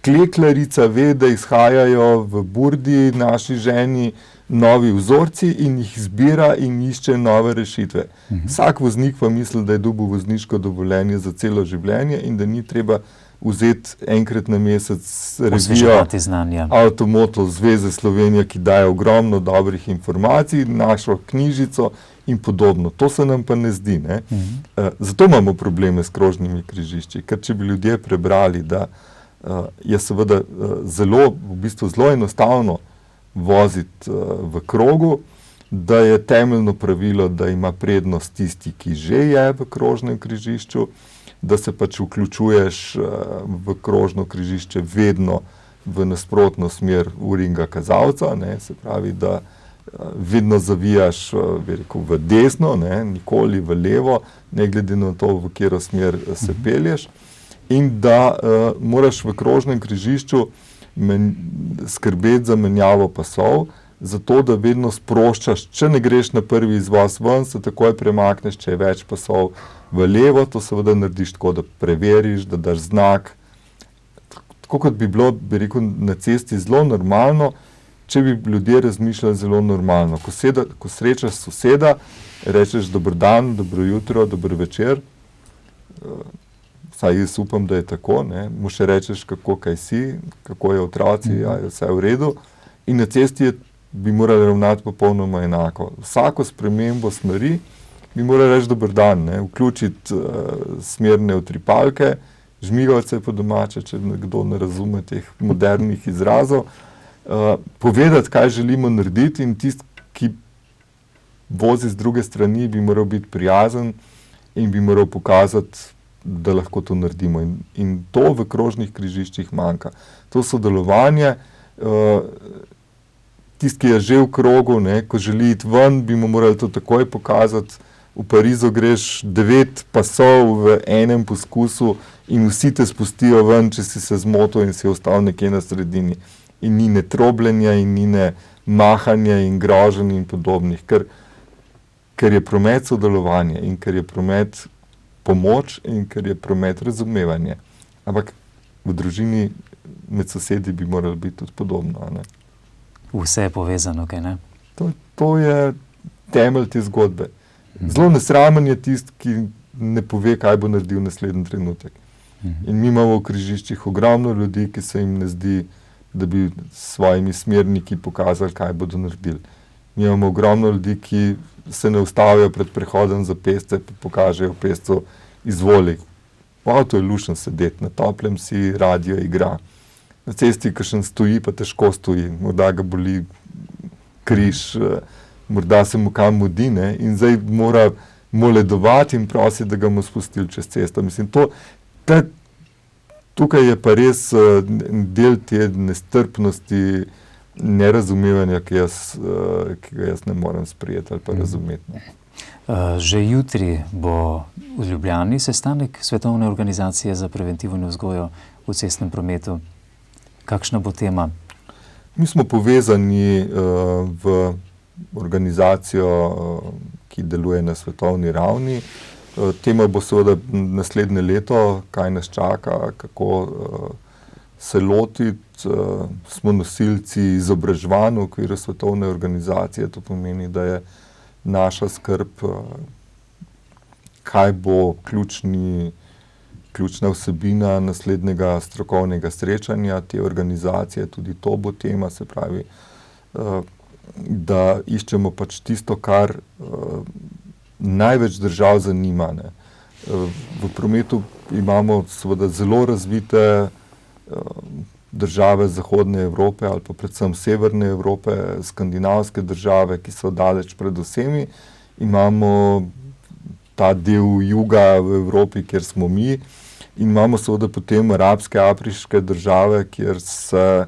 klekljarica ve, da izhajajo v Burdi naši ženi novi vzorci in jih zbira in išče nove rešitve. Vsak voznik pa misli, da je dobil vozniško dovoljenje za celo življenje in da ni treba vzeti enkrat na mesec revijo Avtomoto Zveze Slovenije, ki daje ogromno dobrih informacij, našo knjižico in podobno. To se nam pa ne zdi. Ne? Zato imamo probleme s krožnimi križišči, ker če bi ljudje prebrali, da je seveda zelo enostavno voziti v krogu, da je temeljno pravilo, da ima prednost tisti, ki že je v krožnem križišču, da se pač vključuješ v krožno križišče vedno v nasprotno smer uringa kazalca, ne, se pravi, da vedno zavijaš v desno, ne, nikoli v levo, ne glede na to, v katero smer se pelješ, in da moraš v krožnem križišču skrbeti za menjavo pasov, zato da vedno sproščaš, če ne greš na prvi izvoz ven, se takoj premakneš, če je več pasov v levo, to seveda narediš tako, da preveriš, da daš znak. Tako kot bi bilo, bi rekel, na cesti zelo normalno, če bi ljudje razmišljali zelo normalno. Ko srečaš soseda, rečeš dober dan, dobro jutro, dober večer, vsaj jaz upam, da je tako, ne, mu še rečeš, kako kaj si, kako je otroci, je vse v redu, in na cesti bi morali ravnati popolnoma enako. Vsako spremembo smeri bi morali reči dober dan, ne, vključiti smerne utripalke, žmigavce po domače, če nekdo ne razume teh modernih izrazov, povedati, kaj želimo narediti, in tisti, ki vozi z druge strani, bi moral biti prijazen in bi moral pokazati, da lahko to naredimo. In to v krožnih križiščih manjka. To sodelovanje, tisti, ki je že v krogu, ne, ko želi iti ven, bi mu morali to takoj pokazati. V Parizu greš 9 pasov v enem poskusu in vsi te spustijo ven, če si se zmotil in si ostal nekje na sredini. In ni ne trobljenja in ni ne mahanja in groženj in podobnih, ker je promet sodelovanje in ker je promet pomoč in ker je promet razumevanje. Ampak v družini med sosedi bi moralo biti tudi podobno. Ne? Vse je povezano, kaj ne? To je temelj te zgodbe. Zelo nesramen je tisti, ki ne pove, kaj bo naredil naslednji trenutek. In mi imamo v križiščih ogromno ljudi, ki se jim ne zdi, da bi s svojimi smerniki pokazali, kaj bodo naredili. Mi imamo ogromno ljudi, ki se ne ustavijo pred prehodom za pešce, pa pokažejo pešcu, izvoli. V avtu je lušno sedeti, na toplem si radio igra. Na cesti, kakšen stoji, pa težko stoji. Morda ga boli križ, morda se mu kam mudi, ne? In zdaj mora moledovati in prositi, da ga bomo spustili čez cesto. Mislim, tukaj je pa res del te nestrpnosti, nerazumevanja, ki ga jaz ne morem sprejeti ali pa razumeti. Že jutri bo v Ljubljani sestanek Svetovne organizacije za preventivo in vzgojo v cestnem prometu. Kakšna bo tema? Mi smo povezani v organizacijo, ki deluje na svetovni ravni. Tema bo seveda naslednje leto, kaj nas čaka, kako se lotiti. Smo nosilci izobraževanj v okviru svetovne organizacije. To pomeni, da je naša skrb, kaj bo ključna vsebina naslednjega strokovnega srečanja te organizacije. Tudi to bo tema, se pravi, da iščemo pač tisto, kar največ držav zanima. Ne. V prometu imamo seveda zelo razvite države Zahodne Evrope ali pa predvsem Severne Evrope, skandinavske države, ki so daleč pred vsemi. Imamo ta del juga v Evropi, kjer smo mi, in imamo seveda potem arabske, afriške države, kjer se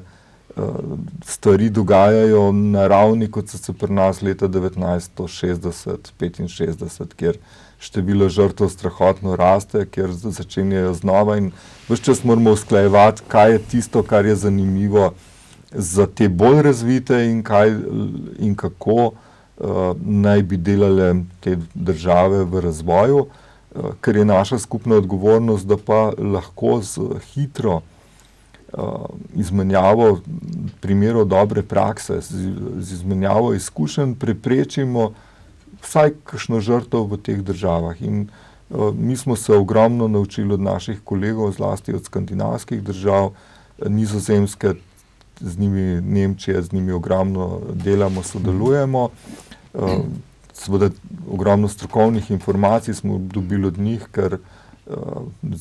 stvari dogajajo na ravni, kot so se pri nas leta 1960-65, kjer število žrtev strahotno raste, kjer začenjajo znova in ves čas moramo usklajevati, kaj je tisto, kar je zanimivo za te bolj razvite in kako naj bi delale te države v razvoju, ker je naša skupna odgovornost, da pa lahko z hitro izmenjavo primerov dobre prakse, z izmenjavo izkušenj preprečimo vsaj kakšno žrtev v teh državah. In mi smo se ogromno naučili od naših kolegov, zlasti od skandinavskih držav, Nizozemske, z njimi Nemčije, z njimi ogromno delamo, sodelujemo. Seveda ogromno strokovnih informacij smo dobili od njih, ker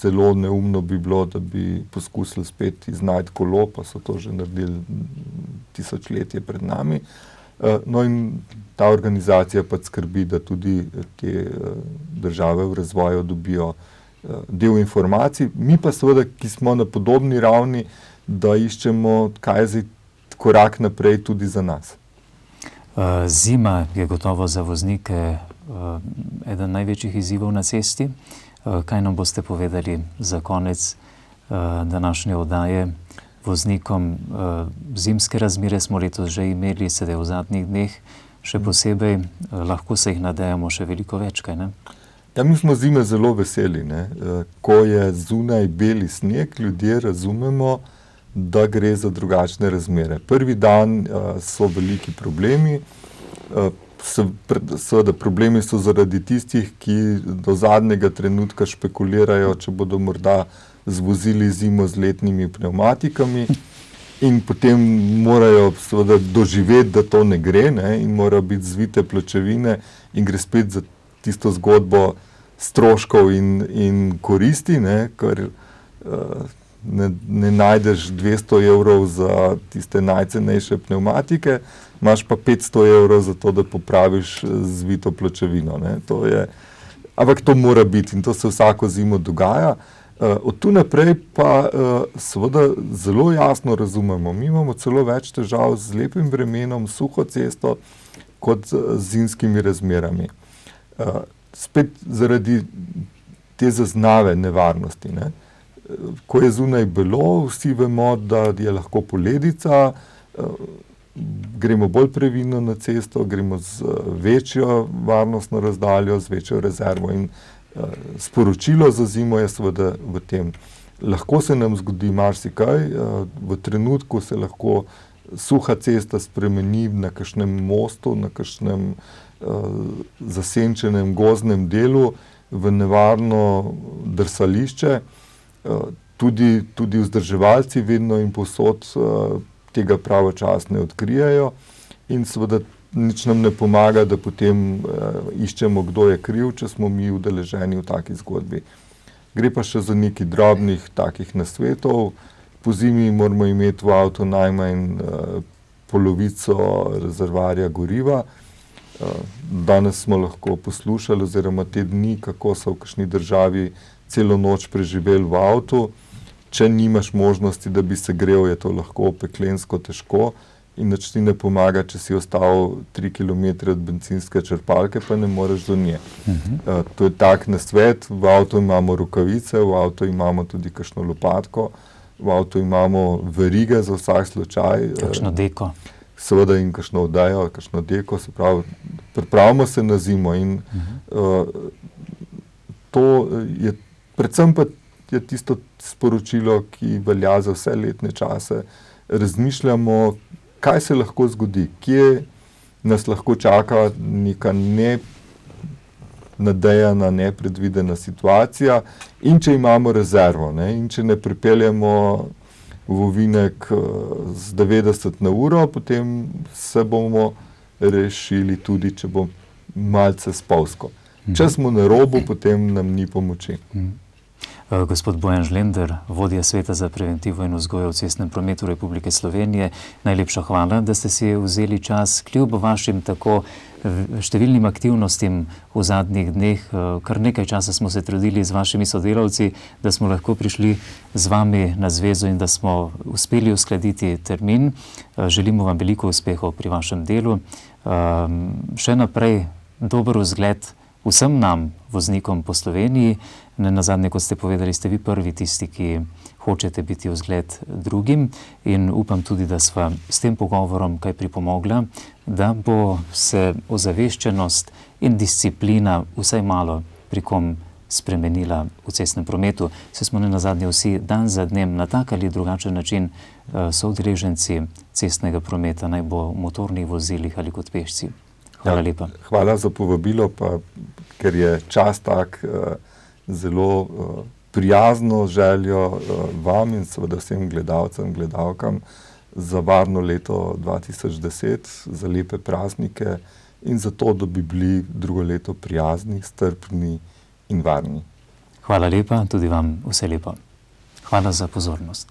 zelo neumno bi bilo, da bi poskusili spet iznajti kolo, pa so to že naredili tisočletje pred nami. No in ta organizacija pa skrbi, da tudi te države v razvoju dobijo del informacij. Mi pa seveda, ki smo na podobni ravni, da iščemo, kaj je zdaj korak naprej tudi za nas. Zima je gotovo za voznike eden največjih izzivov na cesti. Kaj nam boste povedali za konec današnje oddaje voznikom? Zimske razmere smo letos že imeli, sedaj v zadnjih dneh še posebej, lahko se jih nadejamo še veliko več, kaj ne? Ja, mi smo zime zelo veseli, ne. Ko je zunaj beli sneg, ljudje razumemo, da gre za drugačne razmere. Prvi dan so veliki problemi, seveda problemi so zaradi tistih, ki do zadnjega trenutka špekulirajo, če bodo morda zvozili zimo z letnimi pnevmatikami in potem morajo seveda doživeti, da to ne gre, ne, in morajo biti zvite pločevine in gre spet za tisto zgodbo stroškov in koristi, ne, ker ne najdeš 200 evrov za tiste najcenejše pnevmatike, imaš pa 500 evrov za to, da popraviš zvito pločevino. Ne. Ampak to mora biti in to se vsako zimo dogaja. Od tu naprej pa seveda zelo jasno razumemo. Mi imamo celo več težav z lepim vremenom, suho cesto, kot z zimskimi razmerami. Spet zaradi te zaznave nevarnosti. Ne. Ko je zunaj belo, vsi vemo, da je lahko poledica, gremo bolj previdno na cesto, gremo z večjo varnostno razdaljo, z večjo rezervo in sporočilo za zimo je seveda v tem. Lahko se nam zgodi marsikaj, v trenutku se lahko suha cesta spremeni na kakšnem mostu, na kakšnem zasenčenem gozdnem delu v nevarno drsališče. Tudi vzdrževalci vedno in povsod tega pravočasno ne odkrijajo in seveda nič nam ne pomaga, da potem iščemo, kdo je kriv, če smo mi udeleženi v taki zgodbi. Gre pa še za nekaj drobnih takih nasvetov. Po zimi moramo imeti v avtu najmanj polovico rezervoarja goriva. Danes smo lahko poslušali oziroma te dni, kako so v kakšni državi celo noč preživeli v avtu. Če nimaš možnosti, da bi se grel, je to lahko peklensko težko in nič ti ne pomaga, če si ostal 3 kilometre od bencinske črpalke, pa ne moreš do nje. To je tak nasvet. V avtu imamo rokavice, v avtu imamo tudi kakšno lopatko, v avtu imamo verige za vsak slučaj. Kakšno deko. Seveda in kakšno odejo, kakšno deko, se pravi, pripravimo se na zimo in to je, predvsem pa je tisto sporočilo, ki velja za vse letne čase. Razmišljamo, kaj se lahko zgodi, kje nas lahko čaka neka nenadejana, nepredvidena situacija in če imamo rezervo, ne, in če ne pripeljemo v ovinek z 90 na uro, potem se bomo rešili tudi, če bo malce spolzko. Če smo na robu, potem nam ni pomoči. Gospod Bojan Žlender, vodja Sveta za preventivo in vzgojo v cestnem prometu Republike Slovenije, najlepša hvala, da ste si vzeli čas kljub vašim tako številnim aktivnostim v zadnjih dneh. Kar nekaj časa smo se trudili z vašimi sodelavci, da smo lahko prišli z vami na zvezo in da smo uspeli uskladiti termin. Želimo vam veliko uspehov pri vašem delu. Še naprej dober vzgled vsem nam, voznikom po Sloveniji. Nazadnje, kot ste povedali, ste vi prvi tisti, ki hočete biti vzgled drugim in upam tudi, da sva s tem pogovorom kaj pripomogla, da bo se ozaveščenost in disciplina vsaj malo pri kom spremenila v cestnem prometu. Se smo nazadnje vsi dan za dnem na tak ali drugačen način soudeleženci cestnega prometa, naj bo v motornih vozilih ali kot pešci. Hvala lepa. Hvala za povabilo, pa ker je čas tak, zelo prijazno željo vam in seveda vsem gledalcem, gledalkam za varno leto 2010, za lepe praznike in za to, da bi bili drugo leto prijazni, strpni in varni. Hvala lepa, tudi vam vse lepo. Hvala za pozornost.